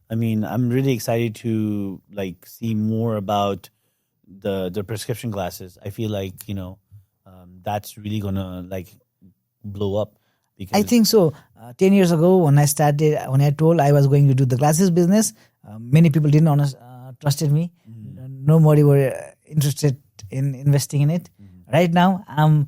I mean, I'm really excited to like see more about the prescription glasses. I feel like that's really gonna like blow up. Because I think so. 10 years ago, when I told I was going to do the glasses business, many people didn't trusted me. Nobody were interested in investing in it. Right now, I'm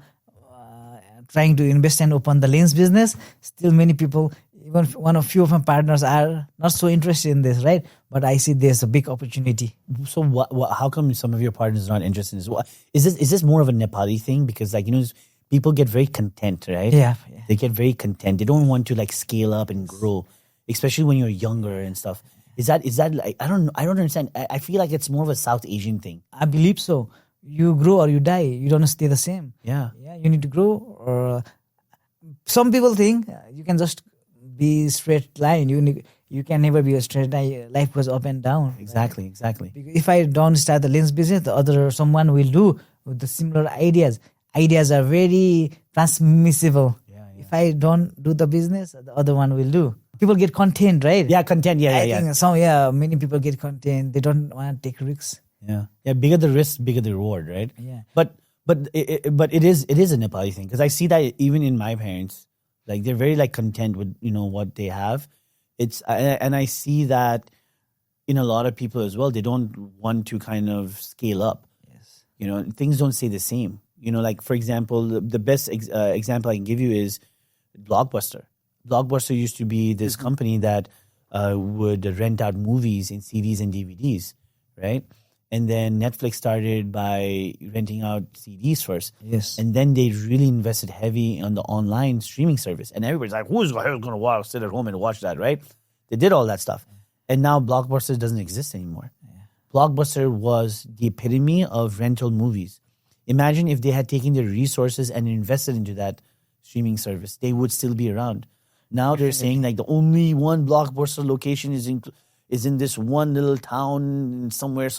trying to invest and open the lens business. Still, many people, even few of my partners, are not so interested in this, right? But I see there's a big opportunity. So how come some of your partners are not interested in this? Is this more of a Nepali thing? Because people get very content, right? Yeah. They get very content. They don't want to like scale up and grow, especially when you're younger and stuff. Is that like, I don't understand. I feel like it's more of a South Asian thing. I believe so. You grow or you die. You don't stay the same. Yeah. You need to grow. Or some people think you can just be straight line. You can never be a straight line. Life goes up and down. Exactly. Right? Because if I don't start the lens business, someone will do with the similar ideas. Ideas are very transmissible. If I don't do the business, the other one will do. People get content, right? Yeah, content. I think many people get content. They don't want to take risks. Yeah. Bigger the risk, bigger the reward, right? Yeah. But it is a Nepali thing because I see that even in my parents, like they're very like content with what they have. And I see that in a lot of people as well. They don't want to kind of scale up. Yes. Things don't stay the same. Like for example, the best example I can give you is Blockbuster. Blockbuster used to be this company that would rent out movies in CDs and DVDs, right? And then Netflix started by renting out CDs first. Yes. And then they really invested heavy on the online streaming service. And everybody's like, who's going to sit at home and watch that, right? They did all that stuff. And now Blockbuster doesn't exist anymore. Blockbuster was the epitome of rental movies. Imagine if they had taken their resources and invested into that streaming service. They would still be around. Now they're saying like the only one Blockbuster location is in this one little town somewhere,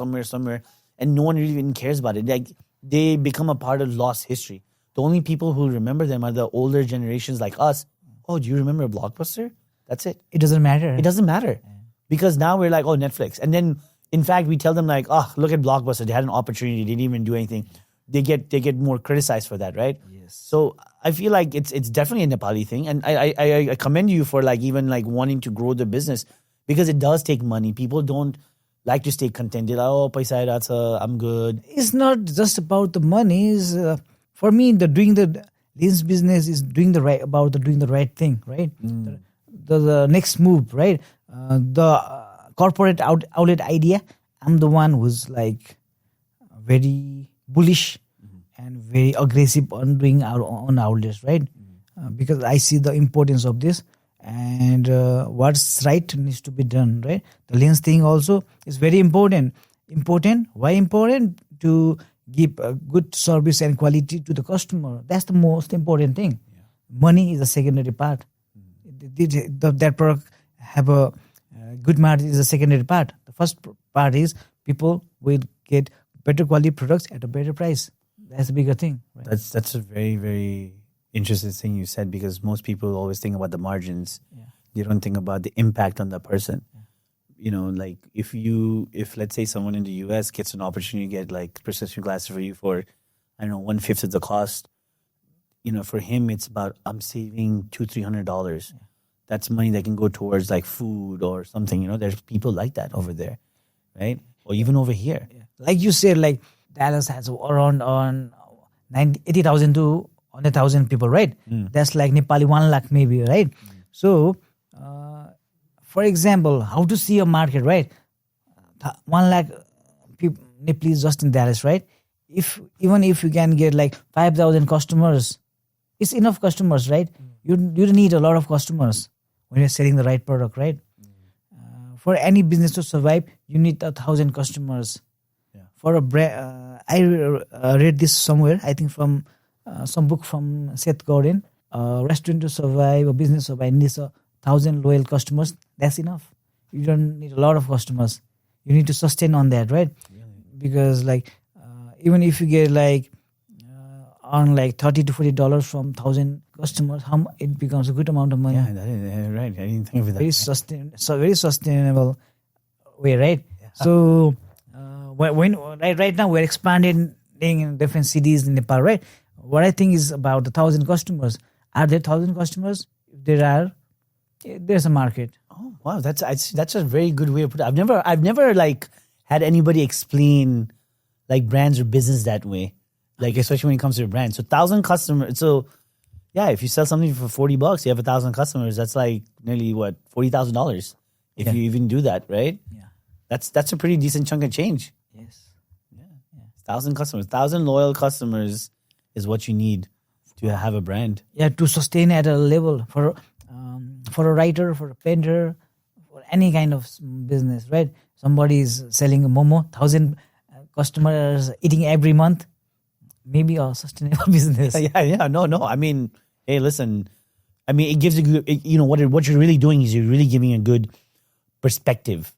and no one really even cares about it. Like they become a part of lost history. The only people who remember them are the older generations like us. Oh, do you remember Blockbuster? That's it. It doesn't matter. It doesn't matter because now we're like, oh, Netflix, and then in fact we tell them like, oh, look at Blockbuster. They had an opportunity. They didn't even do anything. They get more criticized for that, right? Yes. So I feel like it's definitely a Nepali thing, and I commend you for like even like wanting to grow the business because it does take money. People don't like to stay content. They're like, oh, paisa airach, I'm good. It's not just about the money. It's, for me, doing the lens business is doing the right thing, right? The next move, right? The corporate outlet idea. I'm the one who's like very bullish and very aggressive on doing our own outlets, right? Because I see the importance of this and what's right needs to be done, right? The lens thing also is very important. Why important? To give a good service and quality to the customer. That's the most important thing. Money is a secondary part. That product have a good margin is a secondary part. The first part is people will get better quality products at a better price. That's a bigger thing. Right? That's a very, very interesting thing you said because most people always think about the margins. They don't think about the impact on the person. Like if let's say someone in the US gets an opportunity to get like prescription glasses for you for, I don't know, 1/5 of the cost, for him it's about I'm saving $200-300. That's money that can go towards like food or something. There's people like that over there, right? Or even over here. Like you said, like Dallas has around 80,000 to 100,000 people, right? That's like Nepali 1 lakh maybe, right? So, for example, how to see a market, right? 1 lakh people, Nepalese just in Dallas, right? Even if you can get like 5,000 customers, it's enough customers, right? You don't need a lot of customers when you're selling the right product, right? For any business to survive, you need 1,000 customers. For a brand, I read this somewhere, I think from some book from Seth Godin. A restaurant to survive, a business to survive needs 1,000 loyal customers. That's enough. you don't need a lot of customers. You need to sustain on that, right? Because like even if you get like on like $30 to $40 from 1,000 customers, it becomes a good amount of money. Yeah, that is right. I didn't think of it that way. Very sustainable way, right? Yeah. So right now we're expanding in different cities in Nepal, right? What I think is about 1,000 customers. Are there 1,000 customers? If there are, there's a market. Oh wow, that's a very good way to put it. I've never like had anybody explain like brands or business that way, like especially when it comes to a brand. So 1,000 customers. So yeah, if you sell something for $40, you have 1,000 customers. That's like nearly what $40,000 if you even do that, right? Yeah, that's a pretty decent chunk of change. yes. 1,000 customers, 1,000 loyal customers is what you need to have a brand. Yeah, to sustain at a level for a writer, for a painter, for any kind of business, right? Somebody is selling a momo, 1,000 customers eating every month, maybe a sustainable business. Yeah. No. I mean, hey, listen. I mean, it gives what you're really doing is you're really giving a good perspective,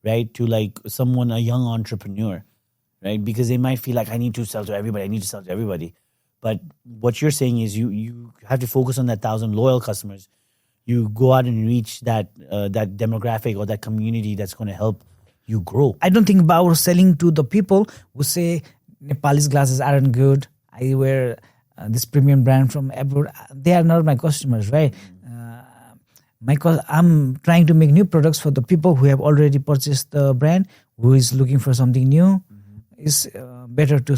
right? To like a young entrepreneur, right? Because they might feel like I need to sell to everybody. But what you're saying is you have to focus on that 1,000 loyal customers. You go out and reach that demographic or that community that's going to help you grow. I don't think about selling to the people who say Nepalese glasses aren't good. I wear this premium brand from abroad. They are not my customers, right? I'm trying to make new products for the people who have already purchased the brand, who is looking for something new. It's better to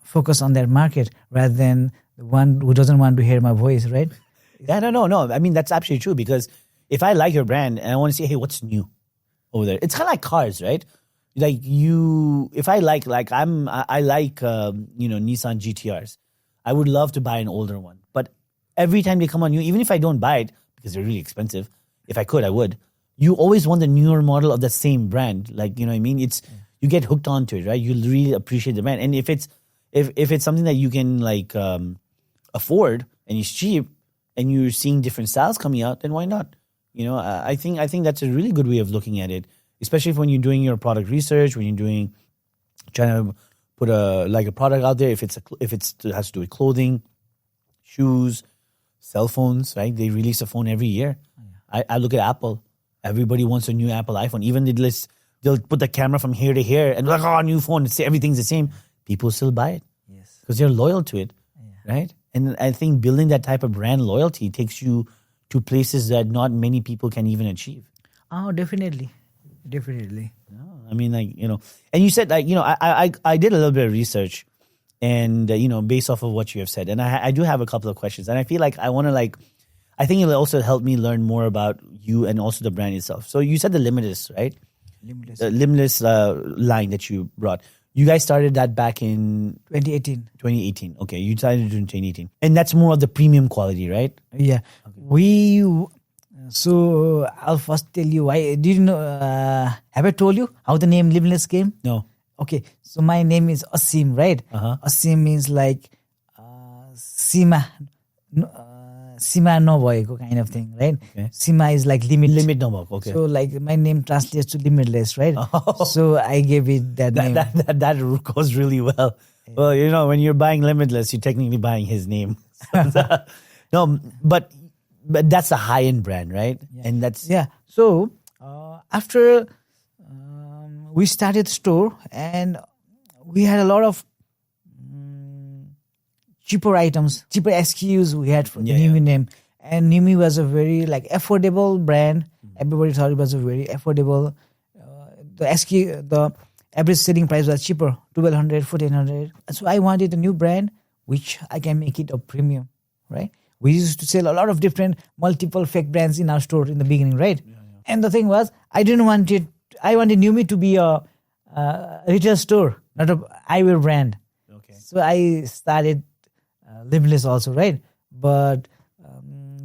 focus on that market rather than the one who doesn't want to hear my voice, right? Yeah, no. I mean, that's absolutely true because if I like your brand and I want to say, hey, what's new over there? It's kind of like cars, right? Like if I like Nissan GTRs, I would love to buy an older one. But every time they come on new, even if I don't buy it because they're really expensive, if I could, I would. You always want the newer model of the same brand. Like, you know what I mean? You get hooked onto it, right? You really appreciate the brand. And if it's something that you can like afford and it's cheap and you're seeing different styles coming out, then why not? You know, I think that's a really good way of looking at it, especially when you're doing your product research, when you're trying to put a product out there. If it has to do with clothing, shoes, cell phones, right? They release a phone every year. I look at Apple. Everybody wants a new Apple iPhone. Even they'll put the camera from here to here and like, new phone. Everything's the same. People still buy it. Yes, because they're loyal to it, right? And I think building that type of brand loyalty takes you to places that not many people can even achieve. Oh, definitely. No, I mean, like, and you said like, I did a little bit of research and, based off of what you have said. And I do have a couple of questions. And I feel like I think it'll also help me learn more about you and also the brand itself. So you said the Limitless, right? Limitless. The Limitless line that you brought. You guys started that back in 2018. Okay, you started it in 2018. And that's more of the premium quality, right? Yeah. Okay. So I'll first tell you why. Did you know, have I told you how the name Limitless came? No. Okay. So my name is Ashim, right? Ashim means like Sima nabhएको kind of thing, right? Okay. Sima is like limit. Limit nabhएको, okay. So like my name translates to limitless, right? Oh. So I gave it that name. That goes really well. Yeah. Well, when you're buying Limitless, you're technically buying his name. No, but that's a high-end brand, right? Yeah. And that's... Yeah. So after we started the store and we had a lot of cheaper items, cheaper SKUs we had for the NewMew name. And NewMew was a very like affordable brand. Everybody thought it was a very affordable. The average selling price was cheaper, $1,200, $1,400. So I wanted a new brand which I can make it a premium, right? We used to sell a lot of different multiple fake brands in our store in the beginning, right? Yeah. And the thing was, I wanted NewMew to be a retail store, not a eyewear brand. Okay. So I started Limitless also, right? But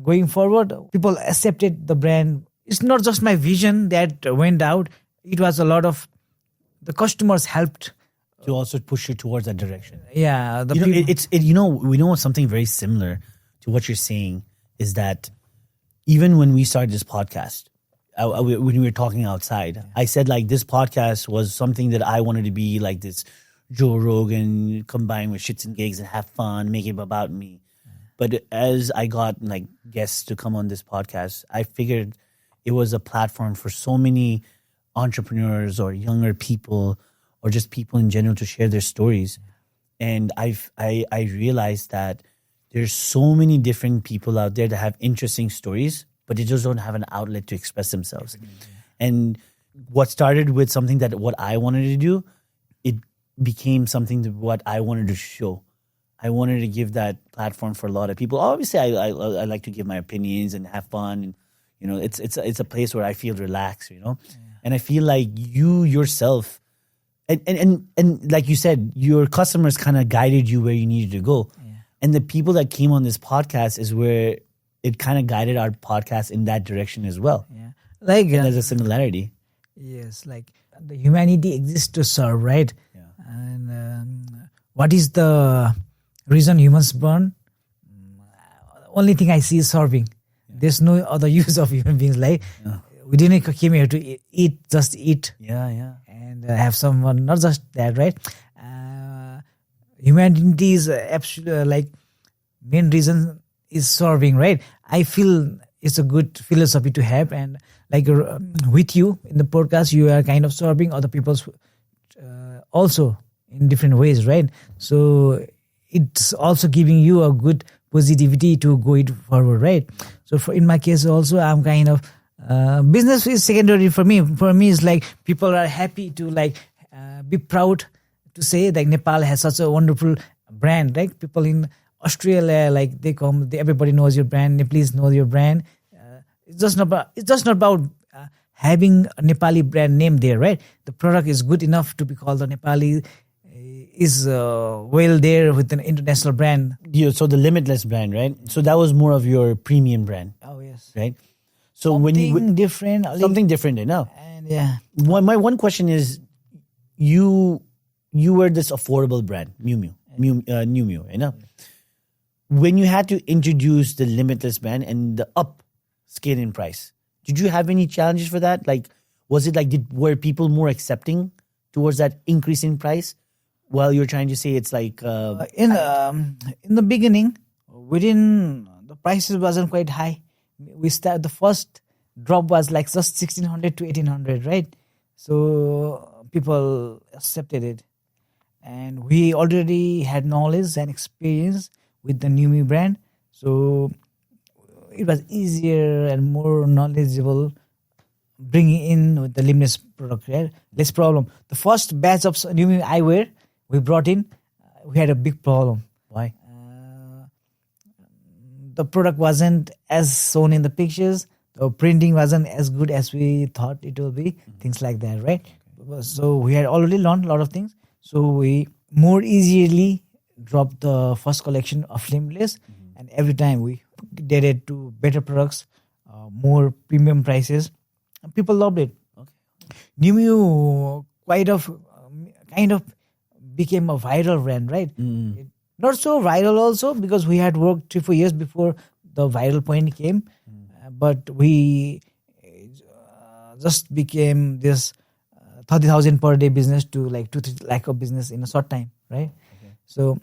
going forward, people accepted the brand. It's not just my vision that went out. It was a lot of the customers helped to also push you towards that direction. Yeah, we know something very similar to what you're saying is that even when we started this podcast, when we were talking outside. I said like this podcast was something that I wanted to be like this Joe Rogan combined with shits and gigs and have fun, make it about me. But as I got like guests to come on this podcast, I figured it was a platform for so many entrepreneurs or younger people or just people in general to share their stories. And I realized that there's so many different people out there that have interesting stories, but they just don't have an outlet to express themselves. And what started with something that what I wanted to do, it became something that what I wanted to show. I wanted to give that platform for a lot of people. Obviously, I like to give my opinions and have fun. And, you know, it's a place where I feel relaxed, you know. And I feel like you yourself, and like you said, your customers kind of guided you where you needed to go. And the people that came on this podcast is where it kind of guided our podcast in that direction as well. Like there's a similarity. Yes, like the humanity exists to serve, right? And what is the reason humans burn? Only thing I see is serving. There's no other use of human beings. Like we didn't came here to eat, just eat. And have someone, not just that, right? Humanity is absolutely like main reason is serving, right? I feel it's a good philosophy to have, and like with you in the podcast, you are kind of serving other people's also in different ways, right? So it's also giving you a good positivity to go it forward, right? So in my case also, I'm kind of business is secondary for me. For me, it's like people are happy to like be proud to say like Nepal has such a wonderful brand, right? People in Australia, like they come, everybody knows your brand. Nepalese know your brand. It's just not about having a Nepali brand name there, right? The product is good enough to be called the Nepali. Is well there with an international brand. So the Limitless brand, right? So that was more of your premium brand. Oh yes, right. So something different, something different, you know. And my one question is, you were this affordable brand, NewMew, you know. When you had to introduce the Limitless brand and the up scale in price, did you have any challenges for that? Like, was it like were people more accepting towards that increase in price? Well, you're trying to say it's like in the beginning, the prices wasn't quite high. The first drop was like just 1,600 to 1,800, right? So people accepted it, and we already had knowledge and experience with the NewMew brand, so it was easier and more knowledgeable bringing in with the Limitless product, right? Less problem. The first batch of NewMew eyewear we brought in, we had a big problem. Why? The product wasn't as shown in the pictures. The printing wasn't as good as we thought it will be. Things like that, right? So we had already learned a lot of things. So we more easily dropped the first collection of Limitless, and every time we did it to better products, more premium prices. And people loved it. NewMew kind of became a viral brand, right? Not so viral also, because we had worked 3-4 years before the viral point came, but we just became this 30,000 per day business to like 2-3 lakh of business in a short time, right? So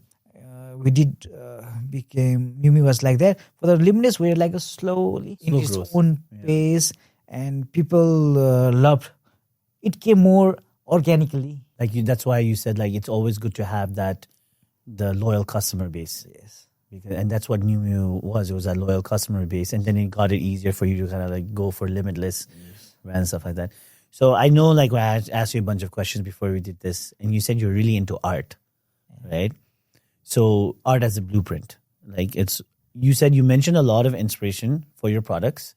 we did became NewMew was like that. For the Limitless, we were like a slowly in its own pace, and people loved. It came more organically. Like that's why you said like it's always good to have the loyal customer base. Yes. And that's what NewMew was. It was a loyal customer base, and then it got it easier for you to kind of like go for Limitless and stuff like that. So I know like I asked you a bunch of questions before we did this, and you said you're really into art, right? So art as a blueprint. Like you mentioned a lot of inspiration for your products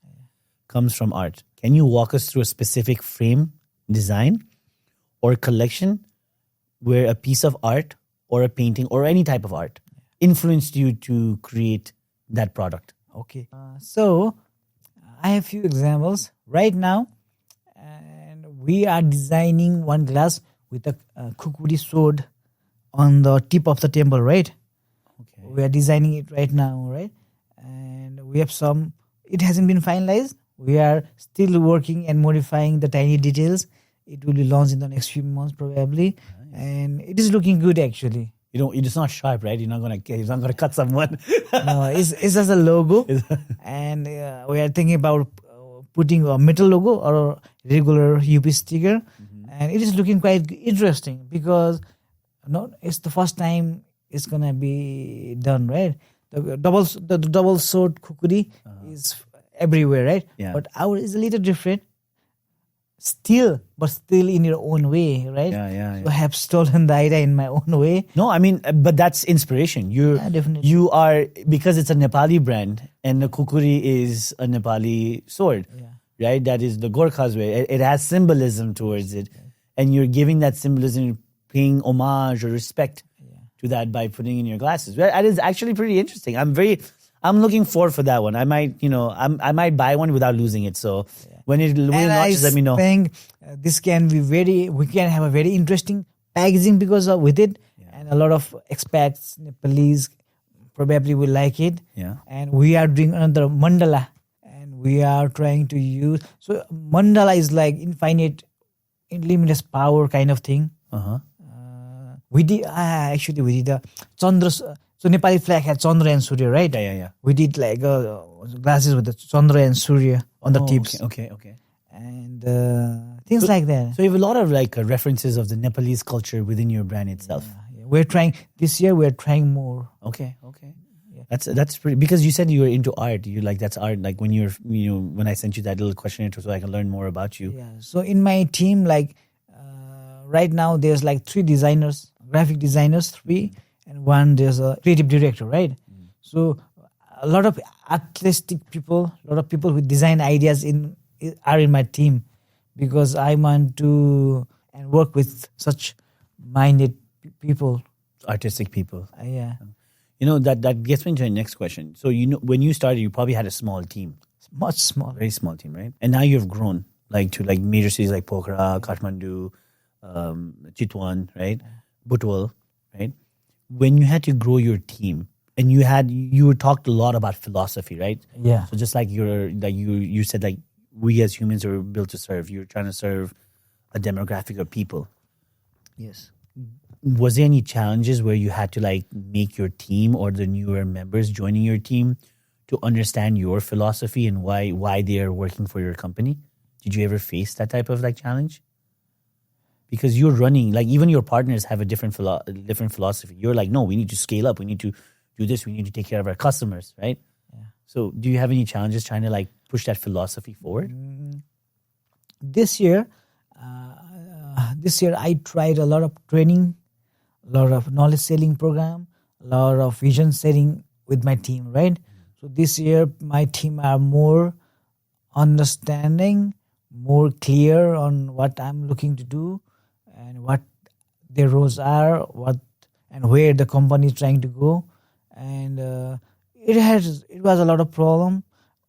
comes from art. Can you walk us through a specific frame design or collection where a piece of art or a painting or any type of art influenced you to create that product? Okay. So I have a few examples right now, and we are designing one glass with a kukuri sword on the tip of the temple, right? Okay. We are designing it right now, right? And we have it hasn't been finalized. We are still working and modifying the tiny details. It will be launched in the next few months probably, and it is looking good actually. It's not sharp, right? You're not gonna cut someone. No, it's just a logo, and we are thinking about putting a metal logo or a regular UP sticker, and it is looking quite interesting because it's the first time it's gonna be done, right? The double sword kukuri is everywhere, right? Yeah. But ours is a little different. Still in your own way, right? Yeah. So I have stolen the idea in my own way. No, I mean, but that's inspiration. Definitely. You are, because it's a Nepali brand and the kukuri is a Nepali sword, right? That is the Gorkha's way. It has symbolism towards it. And you're giving that symbolism, paying homage or respect to that by putting in your glasses. Well, that is actually pretty interesting. I'm looking forward for that one. I might buy one without losing it. So when it launches, let me know. I think this can be we can have a very interesting packaging because with it, and a lot of expats, Nepalese probably will like it. Yeah. And we are doing another mandala, and we are trying to use. So mandala is like infinite, limitless power kind of thing. We did the Chandra. So Nepali flag had Chandra and Surya, right? Yeah. We did like glasses with the Chandra and Surya on the tips. Okay. And things like that. So you have a lot of like references of the Nepalese culture within your brand itself. Yeah. We're trying this year. We're trying more. Okay. Yeah. That's pretty, because you said you were into art. You like, that's art. Like when when I sent you that little questionnaire so I can learn more about you. Yeah. So in my team, like right now, there's like 3 designers, graphic designers, 3, and 1 there's a creative director, right? So a lot of artistic people, a lot of people with design ideas are in my team, because I want to and work with such minded people, Artistic people. Yeah. That gets me into the next question. So when you started, you probably had a small team, Much smaller. very small team, right? And now you've grown to major cities like Pokhara, Kathmandu, Chitwan, right? Butwal, right? When you had to grow your team, and you talked a lot about philosophy, right? Yeah. So just like you said, like we as humans are built to serve. You're trying to serve a demographic of people. Yes. Was there any challenges where you had to make your team or the newer members joining your team to understand your philosophy and why they are working for your company? Did you ever face that type of challenge? Because you're running, even your partners have a different philosophy. You're like, no, we need to scale up. We need to do this. We need to take care of our customers, right? Yeah. So do you have any challenges trying to push that philosophy forward? This year I tried a lot of training, a lot of knowledge selling program, a lot of vision setting with my team, right? So this year my team are more understanding, more clear on what I'm looking to do and what their roles are, and where the company is trying to go. And it was a lot of problem.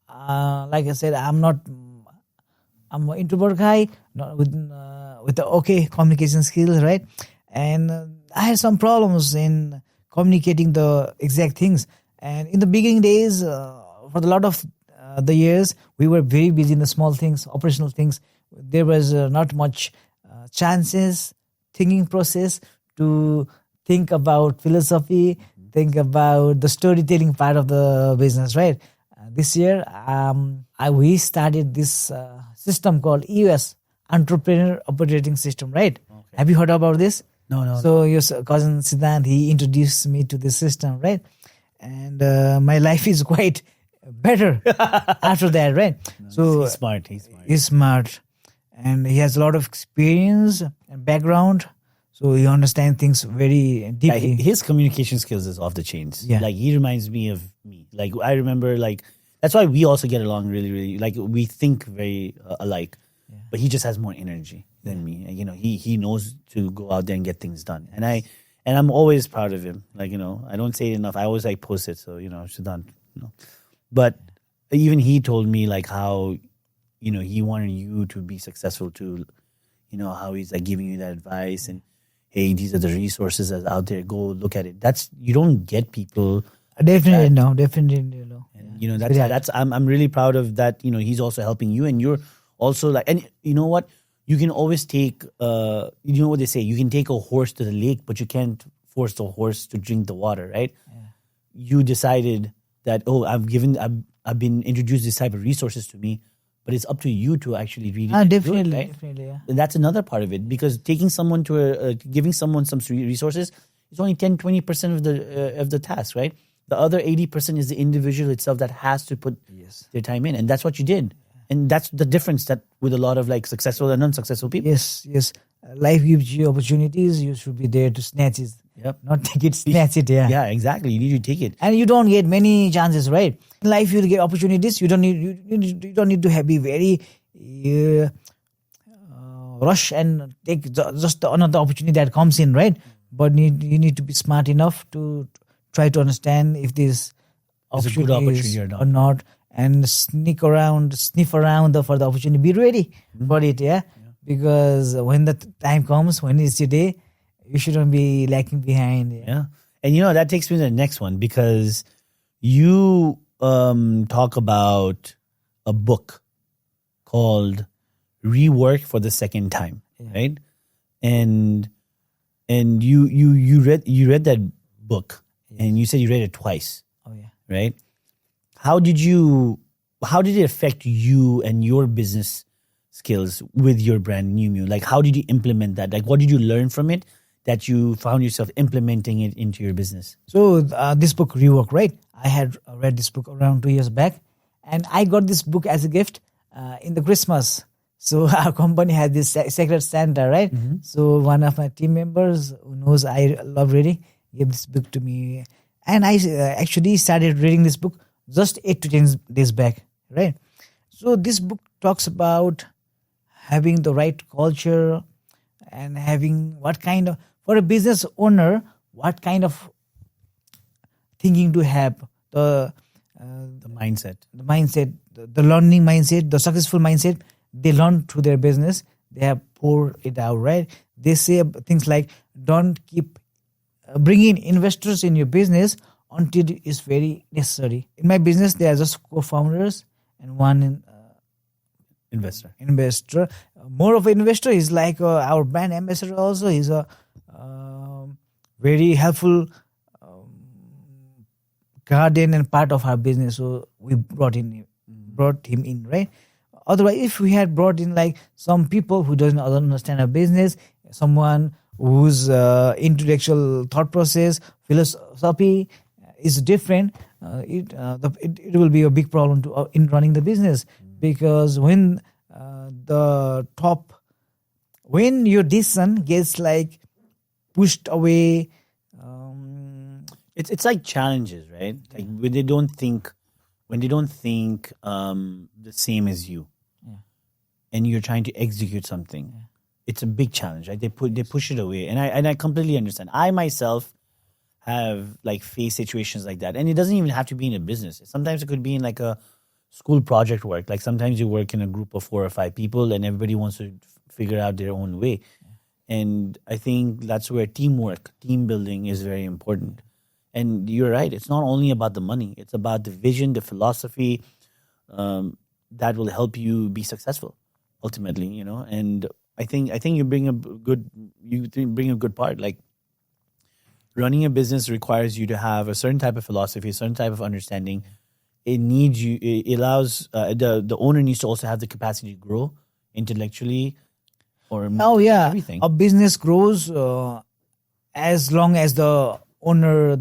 Like I said, I'm an introvert guy, not with the okay communication skills, right? And I had some problems in communicating the exact things. And in the beginning days, for a lot of the years, we were very busy in the small things, operational things. There was not much chances, thinking process to think about philosophy, think about the storytelling part of the business, right? This year, we started this system called EOS, Entrepreneur Operating System, right? Okay. Have you heard about this? No. So your cousin Siddhant, he introduced me to this system, right? And my life is quite better after that, right? No, so he's smart. He's smart, and he has a lot of experience and background. So he understands things very deeply. His communication skills is off the chains. Yeah. He reminds me of me. I remember, that's why we also get along really, really, we think very alike. Yeah. But he just has more energy than me. And, he knows to go out there and get things done. And I'm always proud of him. I don't say it enough. I always post it. So, Siddhant, But even he told me how, he wanted you to be successful too. How he's giving you that advice and, hey, these are the resources that's out there. Go look at it. You don't get people. Definitely no. And You know, that's I'm really proud of that. You know, he's also helping you, and you're also like, and you know what? You can always take, you know what they say, you can take a horse to the lake, but you can't force the horse to drink the water, right? Yeah. You decided that, oh, I've been introduced this type of resources to me, but it's up to you to actually read it. Definitely, right? definitely, yeah. And that's another part of it, because taking someone to giving someone some resources is only 10-20% of the task, right? The other 80% is the individual itself that has to put their time in, and that's what you did. And that's the difference that with a lot of like successful and unsuccessful people. Yes. Life gives you opportunities. You should be there to snatch it. Yep. Not take it, snatch it. Yeah. Yeah, exactly. You need to take it. And you don't get many chances, right? In life, you get opportunities. You don't need to be very rush and take just another opportunity that comes in, right? But you need to be smart enough to try to understand if this opportunity is or not, and sniff around for the opportunity. Be ready for it, yeah? Because when the time comes, when it's your day, you shouldn't be lacking behind. Yeah. And you know, that takes me to the next one, because you talk about a book called Rework for the Second Time, right? And you read that book, and you said you read it twice. Oh yeah. Right? How did it affect you and your business skills with your brand NewMew? Like, how did you implement that? Like, what did you learn from it that you found yourself implementing it into your business? So this book, Rework, right? I had read this book around 2 years back, and I got this book as a gift in the Christmas. So our company had this Secret Santa, right? Mm-hmm. So one of my team members who knows I love reading gave this book to me, and I actually started reading this book just 8 to 10 days back, right? So this book talks about having the right culture and having for a business owner, what kind of thinking to have, the mindset, the learning mindset, the successful mindset. They learn through their business. They have poured it out, right? They say things like, don't keep bringing investors in your business until it is very necessary. In my business, there are just co-founders and one investor. More of an investor is like our brand ambassador also. He's a very helpful guardian and part of our business. So we brought him in, right? Otherwise, if we had brought in like some people who doesn't understand our business, someone whose intellectual thought process, philosophy is different, it will be a big problem in running the business. Because when your decision gets like pushed away, it's like challenges, right? Like when they don't think the same as you, and you're trying to execute something, it's a big challenge, right? They push it away, and I completely understand. I myself have like faced situations like that, and it doesn't even have to be in a business. Sometimes it could be in like a school project work. Like sometimes you work in a group of 4 or 5 people, and everybody wants to figure out their own way. And I think that's where teamwork, team building is very important. And you're right. It's not only about the money. It's about the vision, the philosophy that will help you be successful ultimately, you know. And I think you bring a good part. Like running a business requires you to have a certain type of philosophy, a certain type of understanding. It allows the owner needs to also have the capacity to grow intellectually or everything. A business grows as long as the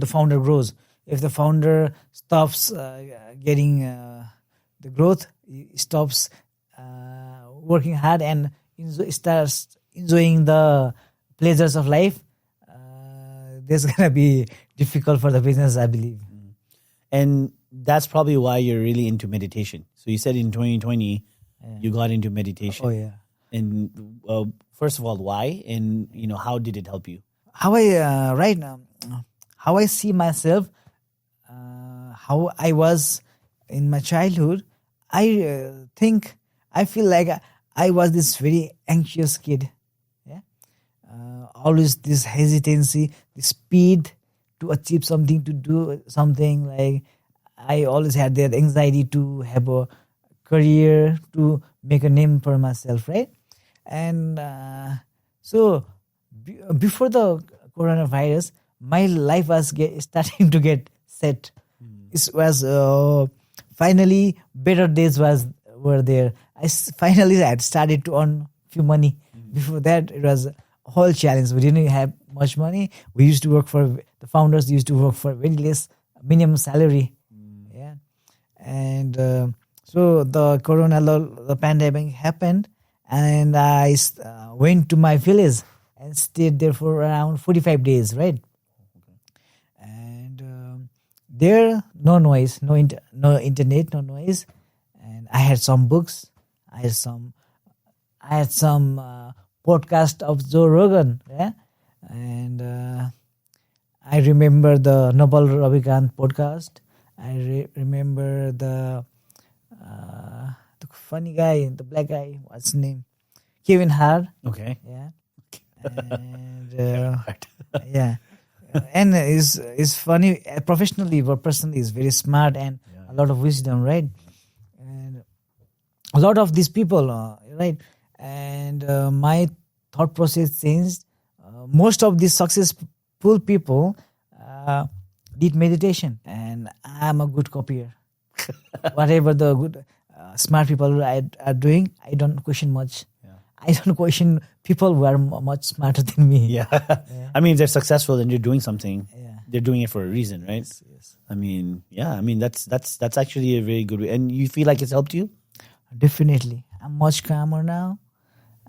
founder grows. If the founder stops getting the growth, he stops working hard and starts enjoying the pleasures of life, there's gonna be difficult for the business, I believe. And that's probably why you're really into meditation. So you said in 2020 you got into meditation. Oh yeah. And first of all, why? And you know, how did it help you? How I see myself, how I was in my childhood, I feel like I was this very anxious kid. Yeah, always this hesitancy, the speed to achieve something, to do something. Like I always had that anxiety to have a career, to make a name for myself, right? And so before the coronavirus, my life was starting to get set. It was finally better days were there. Finally had started to earn few money. Before that, it was a whole challenge. We didn't have much money. We used to work for the founders used to work for very less minimum salary. Yeah, and so the the pandemic happened, and I went to my village and stayed there for around 45 days, right? And there, no noise, no internet, no noise, and I had some books. I had some podcast of Joe Rogan, yeah, and I remember the Noble Ravikant podcast. I remember the funny guy, the black guy. What's his name? Kevin Hart. Okay. Yeah, and yeah, and is funny professionally, but personally, is very smart and a lot of wisdom, right? And a lot of these people, right? And my thought process changed. Most of these successful people did meditation, and I'm a good copier. Whatever the good smart people are doing, I don't question much. I don't question people who are much smarter than me. Yeah. I mean, if they're successful and you're doing something, they're doing it for a reason, right? Yes. I mean, that's actually a very good way. And you feel like it's helped you? Definitely. I'm much calmer now.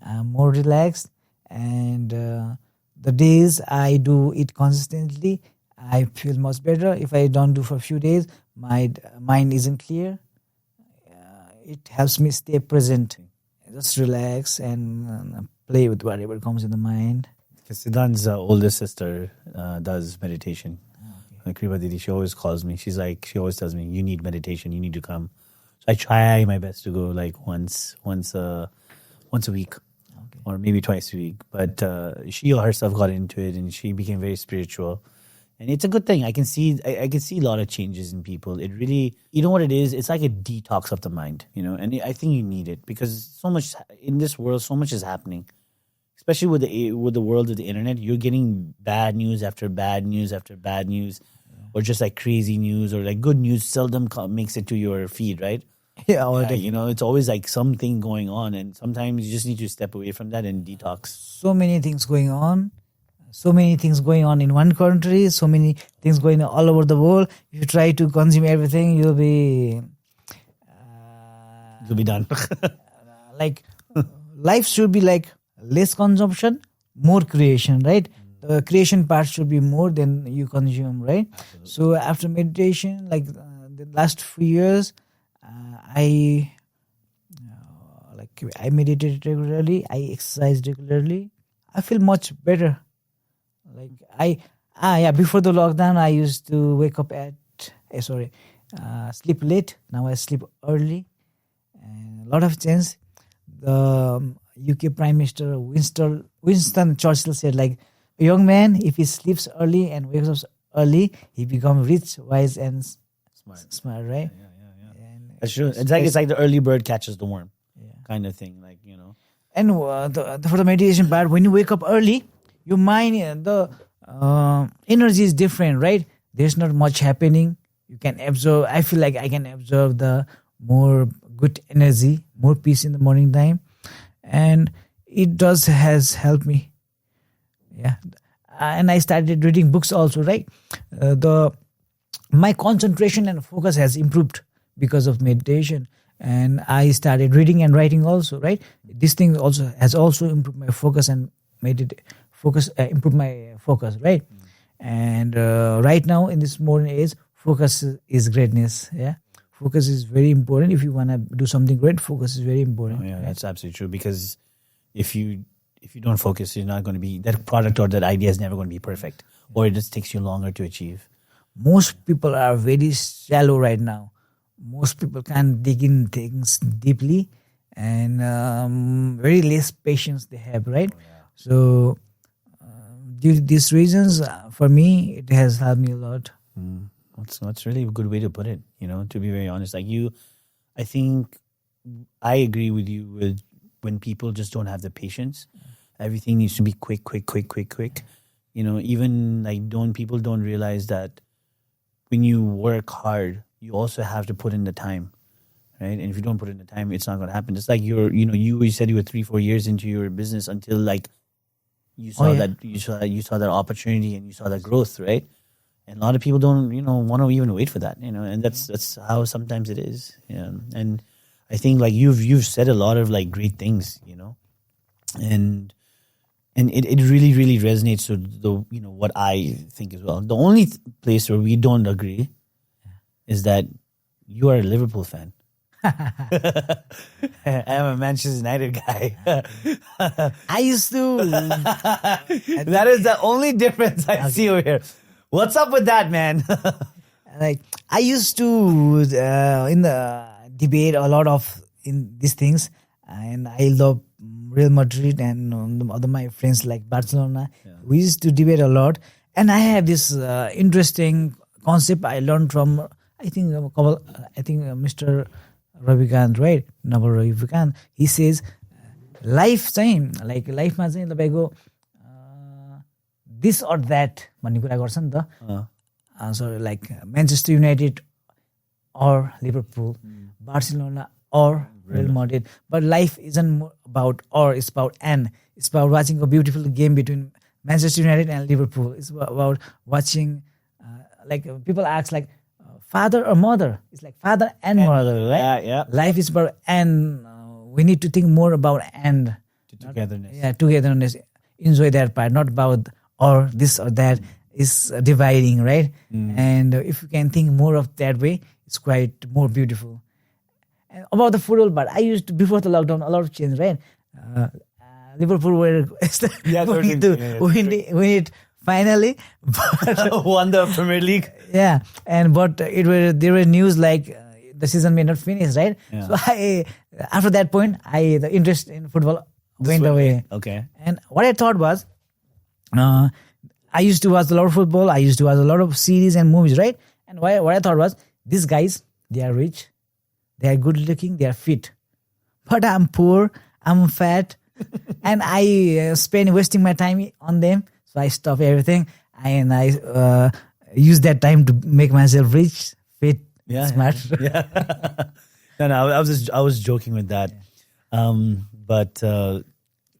I'm more relaxed. And the days I do it consistently, I feel much better. If I don't do for a few days, my mind isn't clear. It helps me stay present. Just relax and play with whatever comes in the mind. Siddhan's oldest sister does meditation. Like Kripa Didi, she always calls me. She always tells me, you need meditation, you need to come. So I try my best to go like once a week, or maybe twice a week. But she herself got into it, and she became very spiritual. And it's a good thing. I can see a lot of changes in people. It really, you know what it is? It's like a detox of the mind, and I think you need it, because so much in this world, so much is happening. Especially with the world of the internet, you're getting bad news after bad news after bad news, or just like crazy news, or like good news seldom makes it to your feed, right? Yeah, it's always like something going on, and sometimes you just need to step away from that and detox. So many things going on. So many things going on in one country, so many things going on all over the world. If you try to consume everything, you'll be done. Like life should be like less consumption, more creation, right? The creation part should be more than you consume, right? Absolutely. So after meditation, like the last few years, I meditated regularly. I exercised regularly. I feel much better. Before the lockdown, I used to wake up sleep late. Now I sleep early, and a lot of change. The UK Prime Minister Winston Churchill said, like, a young man, if he sleeps early and wakes up early, he becomes rich, wise, and smart, right? Yeah. That's true. It's like the early bird catches the worm, kind of thing, And for the meditation part, when you wake up early, your mind, the energy is different, right? There's not much happening. You can absorb. I feel like I can absorb the more good energy, more peace in the morning time, and it has helped me. Yeah, and I started reading books also, right? My concentration and focus has improved because of meditation, and I started reading and writing also, right? This thing has improved my focus and improve my focus, right? And right now in this modern age, focus is greatness. Yeah, focus is very important. If you want to do something great, focus is very important. Yeah, that's absolutely true. Because if you don't focus, you're not going to be, that product or that idea is never going to be perfect, or it just takes you longer to achieve. Most people are very shallow right now. Most people can't dig in things deeply, and very less patience they have, right? So due to these reasons, for me, it has helped me a lot. That's really a good way to put it, to be very honest. Like I think I agree with you with when people just don't have the patience. Everything needs to be quick. Even like people don't realize that when you work hard, you also have to put in the time, right? And if you don't put in the time, it's not going to happen. It's like you said you were 3-4 years into your business until like you saw you saw that opportunity and you saw that growth, right? And a lot of people don't, want to even wait for that, and that's how sometimes it is. Yeah. And I think like you've said a lot of like great things, and it really, really resonates with what I think as well. The only place where we don't agree is that you are a Liverpool fan. I'm a Manchester United guy. I used to. That is the only difference I see over here. What's up with that, man? Like I used to in the debate a lot of in these things, and I love Real Madrid and other my friends like Barcelona. Yeah. We used to debate a lot, and I have this interesting concept I learned from Mr. Ravikant, right? Naval Ravikant. He says life चाहिँ like लाइफमा चाहिँ तपाईको this or that भन्ने कुरा गर्छ नि त. So like Manchester United or Liverpool, Barcelona or Real Madrid. But life isn't about or, it's about and. It's about watching a beautiful game between Manchester United and Liverpool. It's about watching, people ask like, father or mother? It's like father and mother, right? Yeah. Life is about and. We need to think more about and. Togetherness. Togetherness. Enjoy that part, not about or this or that. Is dividing, right? And if you can think more of that way, it's quite more beautiful. And about the football part, I used to, before the lockdown, a lot of change, right? Liverpool were going to win it finally. But won the Premier League. Yeah, but there were news like the season may not finish, right? Yeah. So after that point, the interest in football went away. Okay. And what I thought was, I used to watch a lot of football. I used to watch a lot of series and movies, right? And what I thought was, these guys, they are rich, they are good looking, they are fit. But I'm poor, I'm fat, and I spend wasting my time on them. So I stop everything and I use that time to make myself rich, fit, smart. Yeah. No, I was joking with that. Yeah. But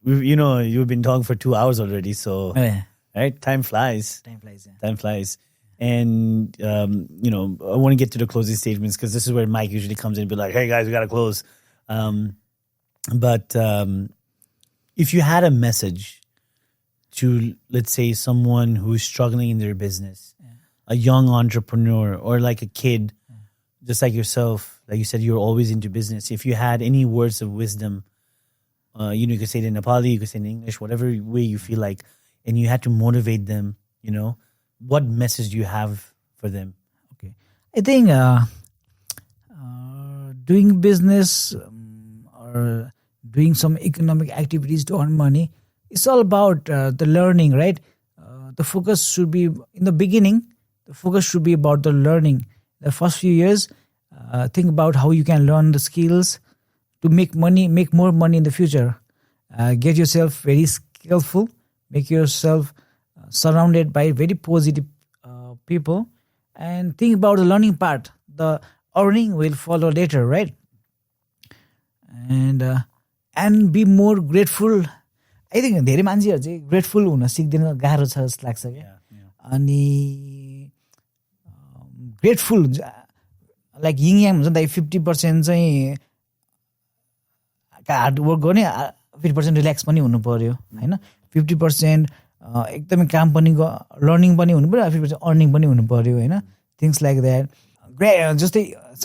you've been talking for 2 hours already, so. Oh, yeah. Right, time flies. Yeah. Time flies, and I want to get to the closing statements because this is where Mike usually comes in and be like, "Hey guys, we gotta close." But if you had a message to, let's say, someone who's struggling in their business, a young entrepreneur or like a kid, just like yourself, like you said, you're always into business. If you had any words of wisdom, you could say it in Nepali, you could say it in English, whatever way you feel like. And you had to motivate them, what message do you have for them? Okay. I think doing business or doing some economic activities to earn money, it's all about the learning, right? The focus should be, in the beginning, the focus should be about the learning. The first few years, think about how you can learn the skills to make more money in the future. Get yourself very skillful. Make yourself surrounded by very positive people, and think about the learning part. The earning will follow later, right? And be more grateful. I think धेरै मान्छेहरु चाहिँ grateful हुन सिक्दैन, गाह्रो छ जस्तो लाग्छ क्या. अनि grateful like yin yang हुन्छ नि त, 50% चाहिँ हार्ड वर्क गर्ने, 50% रिल्याक्स पनि हुनु पर्यो हैन. 50% एकदमै काम पनि लर्निङ पनि हुनु पर्यो, 50% अर्निङ पनि हुनु पर्यो हैन. Things like that. जस्तै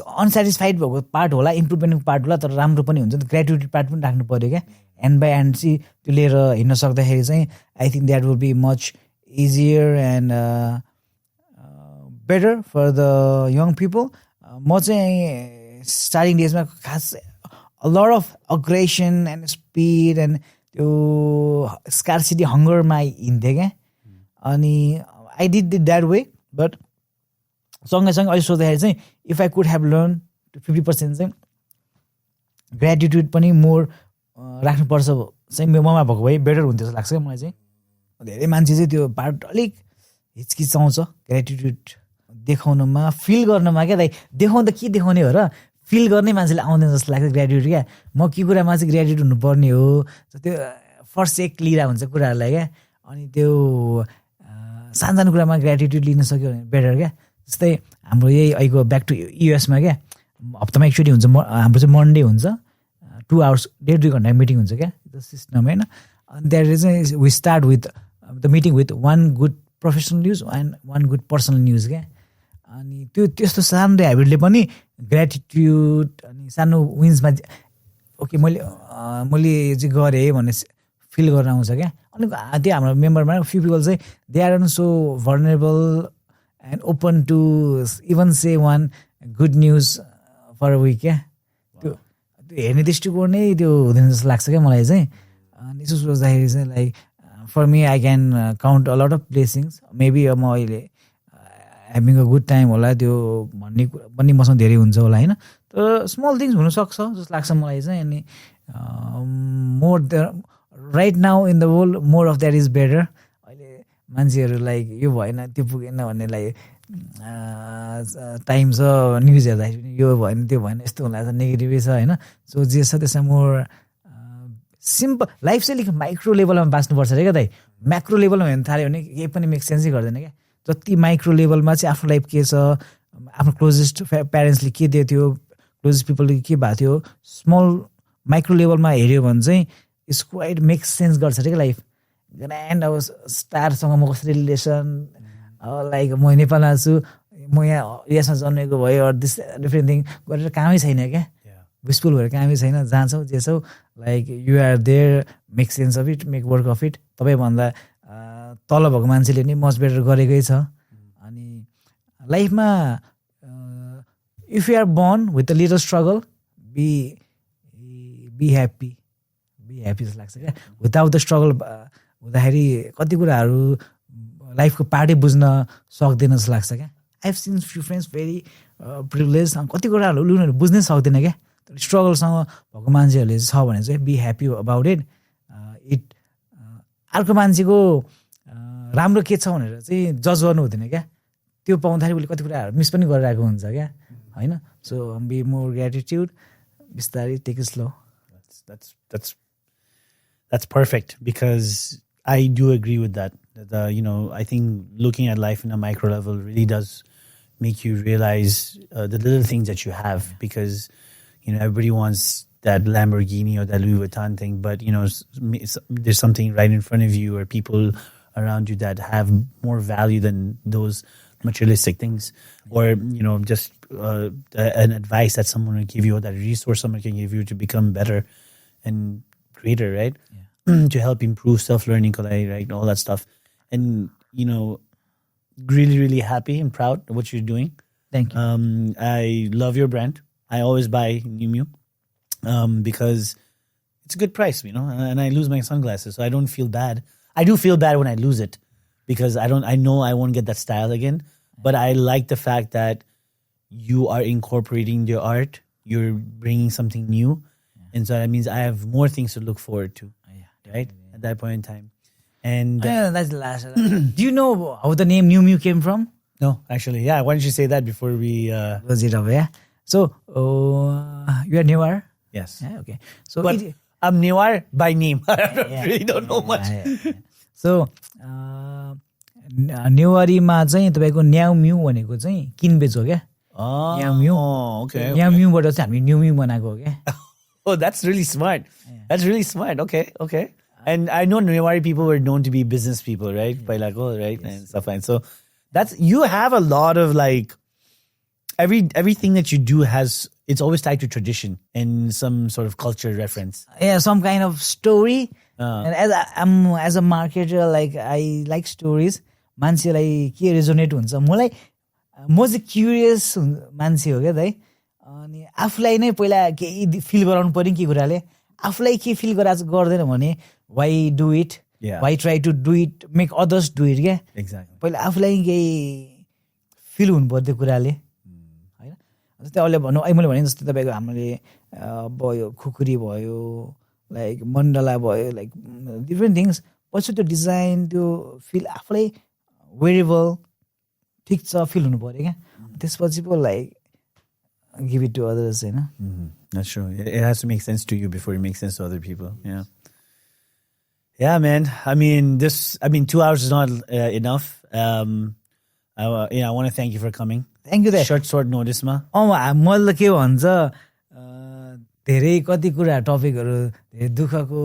अनसेटिस्फाइड भएको पार्ट होला, इम्प्रुभमेन्ट पार्ट होला, तर राम्रो पनि हुन्छ नि, ग्रेट्युटी पार्ट पनि राख्नु पर्यो क्या. एन्ड बाई एन्ड सी त्यो लिएर हिँड्न सक्दाखेरि चाहिँ I think that will be much easier and better for the young people. म चाहिँ स्टार्टिङ डेजमा खास a lot of aggression and speed and त्यो scarcity hunger मा हिँड्थेँ क्या. अनि I did it that way, but सँगैसँगै अहिले सोच्दाखेरि चाहिँ if I could have learn 50% चाहिँ ग्रेटिट्युड पनि मोर राख्नुपर्छ चाहिँ ममा भएको भए बेटर हुन्थ्यो जस्तो लाग्छ क्या मलाई चाहिँ धेरै मान्छे चाहिँ त्यो पार्ट अलिक हिचकिचाउँछ ग्रेटिट्युड देखाउनमा फिल गर्नमा क्या देखाउँ त के देखाउने हो र फिल गर्ने मान्छेले आउँदैन जस्तो लाग्छ ग्रेटिट्युड क्या म के कुरामा चाहिँ ग्रेटिट्युड हुनुपर्ने हो त्यो फर्स्ट एक लिइरहेको हुन्छ कुराहरूलाई क्या अनि त्यो सानो कुरामा ग्रेटिट्युड लिन सक्यो भने बेटर क्या जस्तै हाम्रो यही अहिलेको ब्याक टु युएसमा क्या हप्तामा एकचोटि हुन्छ हाम्रो चाहिँ मन्डे हुन्छ 2 hours 1.5 घन्टा मिटिङ हुन्छ क्या त्यो सिस्टम होइन अनि त्यहाँनिर चाहिँ we start with the meeting with 1 good professional news and 1 good personal news क्या अनि त्यो त्यस्तो सानो ह्याबिटले पनि ग्रेटिट्युड अनि सानो विन्समा ओके मैले यो चाहिँ गरेँ भन्ने फिल गर्न आउँछ क्या अनि त्यो हाम्रो मेम्बरमा फ्यु पिपल चाहिँ they are on so vulnerable and open to even say 1 good news for a week क्या त्यो हेर्ने दृष्टिकोण नै त्यो हुँदैन जस्तो लाग्छ क्या मलाई चाहिँ अनि यसो सोच्दाखेरि चाहिँ like for me I can count a lot of blessings maybe म अहिले ह्याभिङ अ गुड टाइम होला त्यो भन्ने कुरा पनि मसँग धेरै हुन्छ होला होइन तर स्मल थिङ्स हुनसक्छ जस्तो लाग्छ मलाई चाहिँ अनि more the right now in the world more of that is better अहिले मान्छेहरू लाइक यो भएन त्यो पुगेन भन्ने लाइक टाइम छ न्युज हेर्दाखेरि पनि यो भएन त्यो भएन यस्तो हुन लाग्छ नेगेटिभै छ होइन सो जे छ त्यसमा मोर सिम्पल लाइफ चाहिँ अलिक माइक्रो लेभलमा बाँच्नुपर्छ अरे क्या दाइ म्याक्रो लेभलमा हेर्नु थाल्यो भने केही पनि मेक सेन्सै गर्दैन क्या जति माइक्रो लेभलमा चाहिँ आफ्नो लाइफ के छ आफ्नो क्लोजेस्ट प्यारेन्ट्सले के दिएको थियो क्लोजेस्ट पिपलले के भएको थियो स्मल माइक्रो लेभलमा हेऱ्यो भने चाहिँ इट्स क्वाइट मेक सेन्स गर्छ अरे क्या लाइफ ग्रान्ड अब स्टारसँग म कसरी रिलेसन लाइक म नेपालमा छु म यसमा जन्मेको भयो अर दिस डिफ्रेन्ट थिङ गरेर कामै छैन क्या विस्फुल भएर कामै छैन जहाँ छौ जे छौ like you are there make sense of it make work of it तपाईँभन्दा तल भएको मान्छेले नि मच बेटर गरेकै छ अनि लाइफमा if you are born with a little struggle be happy जस्तो लाग्छ क्या विदाउट द स्ट्रगल हुँदाखेरि कति कुराहरू लाइफको पार्टै बुझ्न सक्दैन जस्तो लाग्छ क्या I have seen few friends very privilege कति कुराहरू उनीहरू बुझ्नै सक्दैन क्या स्ट्रगलसँग भएको मान्छेहरूले छ भने चाहिँ be happy about it it अर्को मान्छेको राम्रो के छ भनेर चाहिँ जज गर्नु हुँदैन क्या त्यो पाउँदाखेरि उसले कति कुराहरू मिस पनि गरिरहेको हुन्छ क्या होइन सो बी मोर ग्रेटिट्युड बिस्तारै take it slow That's perfect because I do agree with that. I think looking at life in a micro level really does make you realize the little things that you have because, everybody wants that Lamborghini or that Louis Vuitton thing, but, there's something right in front of you or people around you that have more value than those materialistic things or, just an advice that someone will give you or that resource someone can give you to become better and greater, right? Yeah. To help improve self-learning, right? All that stuff. And, really, really happy and proud of what you're doing. Thank you. I love your brand. I always buy NewMew because it's a good price, and I lose my sunglasses, so I don't feel bad. I do feel bad when I lose it because I know I won't get that style again. But I like the fact that you are incorporating your art. You're bringing something new. And so that means I have more things to look forward to, right? At that point in time. And that's the last. Do you know how the name NewMew came from? No, actually, yeah. Why don't you say that before we... Was it over, yeah? So, you are newer? Yes. Yeah, okay. So but I'm newer by name. I really don't know much. So, नेवारीमा चाहिँ तपाईँको न्याउम्यू भनेको चाहिँ किनबेच हो क्या न्याउम्यू न्याउम्यूबाट चाहिँ हामी न्यूम्यू बनाएको हो क्या Oh, that's really smart. Yeah. That's really smart. Okay. And I know Nepali people were known to be business people, right? Pailako, right? Yes. And stuff like that. So that's, you have a lot of like, everything that you do it's always tied to tradition and some sort of culture reference. Yeah, some kind of story. And as a marketer, like I like stories. मान्छेलाई के resonate हुन्छ म चाहिँ curious मान्छे हो क्या दाइ अनि आफूलाई नै पहिला केही फिल गराउनु पर्यो के कुराले आफूलाई के फिल गर्दैन भने why do it why try to do it make others do it क्या एक्ज्याक्टली पहिला आफूलाई केही फिल हुनु पर्यो त्यो कुराले होइन जस्तै अहिले भनौँ मैले भने जस्तै तपाईँको हामीले भयो खुकुरी भयो लाइक मण्डला भयो लाइक डिफ्रेन्ट थिङ्स पछि त्यो डिजाइन त्यो फिल आफूलाई वेरेबल ठिक छ फिल हुनु पऱ्यो क्या त्यसपछि पो like give it to others, you know. That's true. It has to make sense to you before it makes sense to other people. Yeah, man. I mean, 2 hours is not enough. I want to thank you for coming. Thank you there. Short notice, ma. मैले के भन्छ धेरै कति कुरा टपिकहरू दुःखको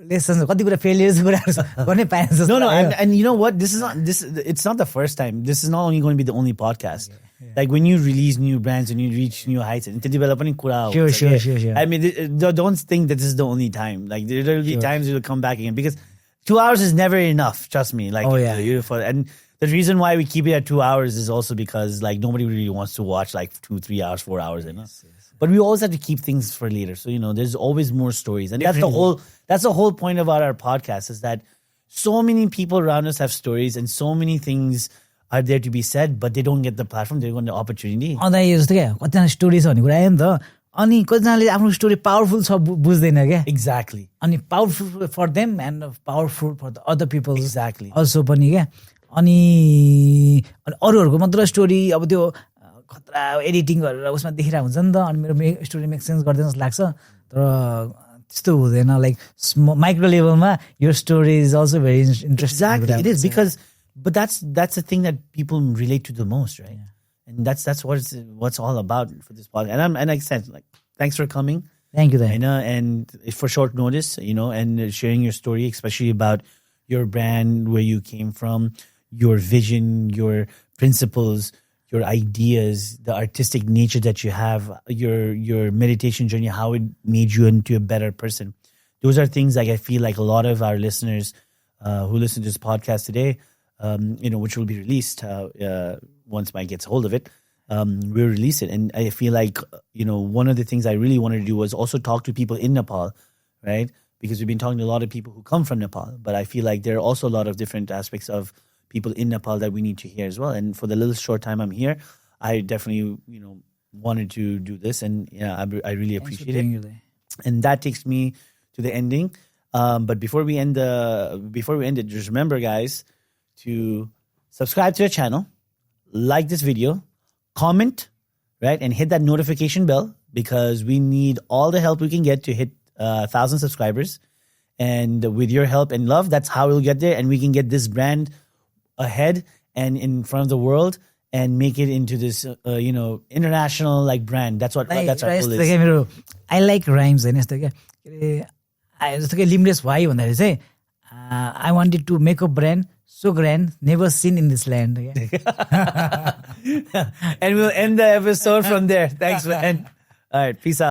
lesson कति कुरा failures कुराहरू गर्ने पाइन्छ No, and you know what? It's not the first time. This is not only going to be the only podcast. Yeah. Like when you release new brands and you reach new heights, and Sure. I mean, don't think that this is the only time. Like there will be times you will come back again because 2 hours is never enough. Trust me. Like beautiful. And the reason why we keep it at 2 hours is also because like nobody really wants to watch like 2, 3 hours, 4 hours. You know? Yes. But we always have to keep things for later. So, there's always more stories. And that's the whole point about our podcast is that so many people around us have stories and so many things are there to be said, but they don't get the platform, they don't get the opportunity. यो जस्तो क्या कतिजना story छ भन्ने कुरा आयो नि त अनि कतिजनाले आफ्नो स्टोरी पावरफुल छ बुझ्दैन क्या Exactly. अनि powerful for them and powerful for the other people Exactly. Also पनि क्या अनि अरूहरूको मात्र स्टोरी अब त्यो खतरा एडिटिङ गरेर उसमा देखिरहेको हुन्छ नि त अनि मेरो स्टोरी मेक सेन्स गर्दैन जस्तो लाग्छ तर त्यस्तो हुँदैन लाइक माइक्रो लेभलमा यो story is also very interesting Exactly. It is because, but that's the thing that people relate to the most, right? Yeah. And that's what's all about for this podcast. And like I said, like, thanks for coming. Thank you, and for short notice, and sharing your story, especially about your brand, where you came from, your vision, your principles, your ideas, the artistic nature that you have, your meditation journey, how it made you into a better person. Those are things like I feel like a lot of our listeners who listen to this podcast today, which will be released once Mike gets hold of it, we'll release it. And I feel like, one of the things I really wanted to do was also talk to people in Nepal, right? Because we've been talking to a lot of people who come from Nepal, but I feel like there are also a lot of different aspects of people in Nepal that we need to hear as well. And for the little short time I'm here, I definitely, wanted to do this. And I really appreciate it. And that takes me to the ending. But before we end it, just remember, guys, to subscribe to our channel, like this video, comment, right? And hit that notification bell because we need all the help we can get to hit 1,000 subscribers. And with your help and love, that's how we'll get there. And we can get this brand ahead and in front of the world and make it into this, international like brand. That's our goal is. I like rhymes. जस्तो कि limbless भयो भन्दाखेरि चाहिँ I wanted to make a brand so grand, never seen in this land. And we'll end the episode from there. Thanks, man. All right, peace out.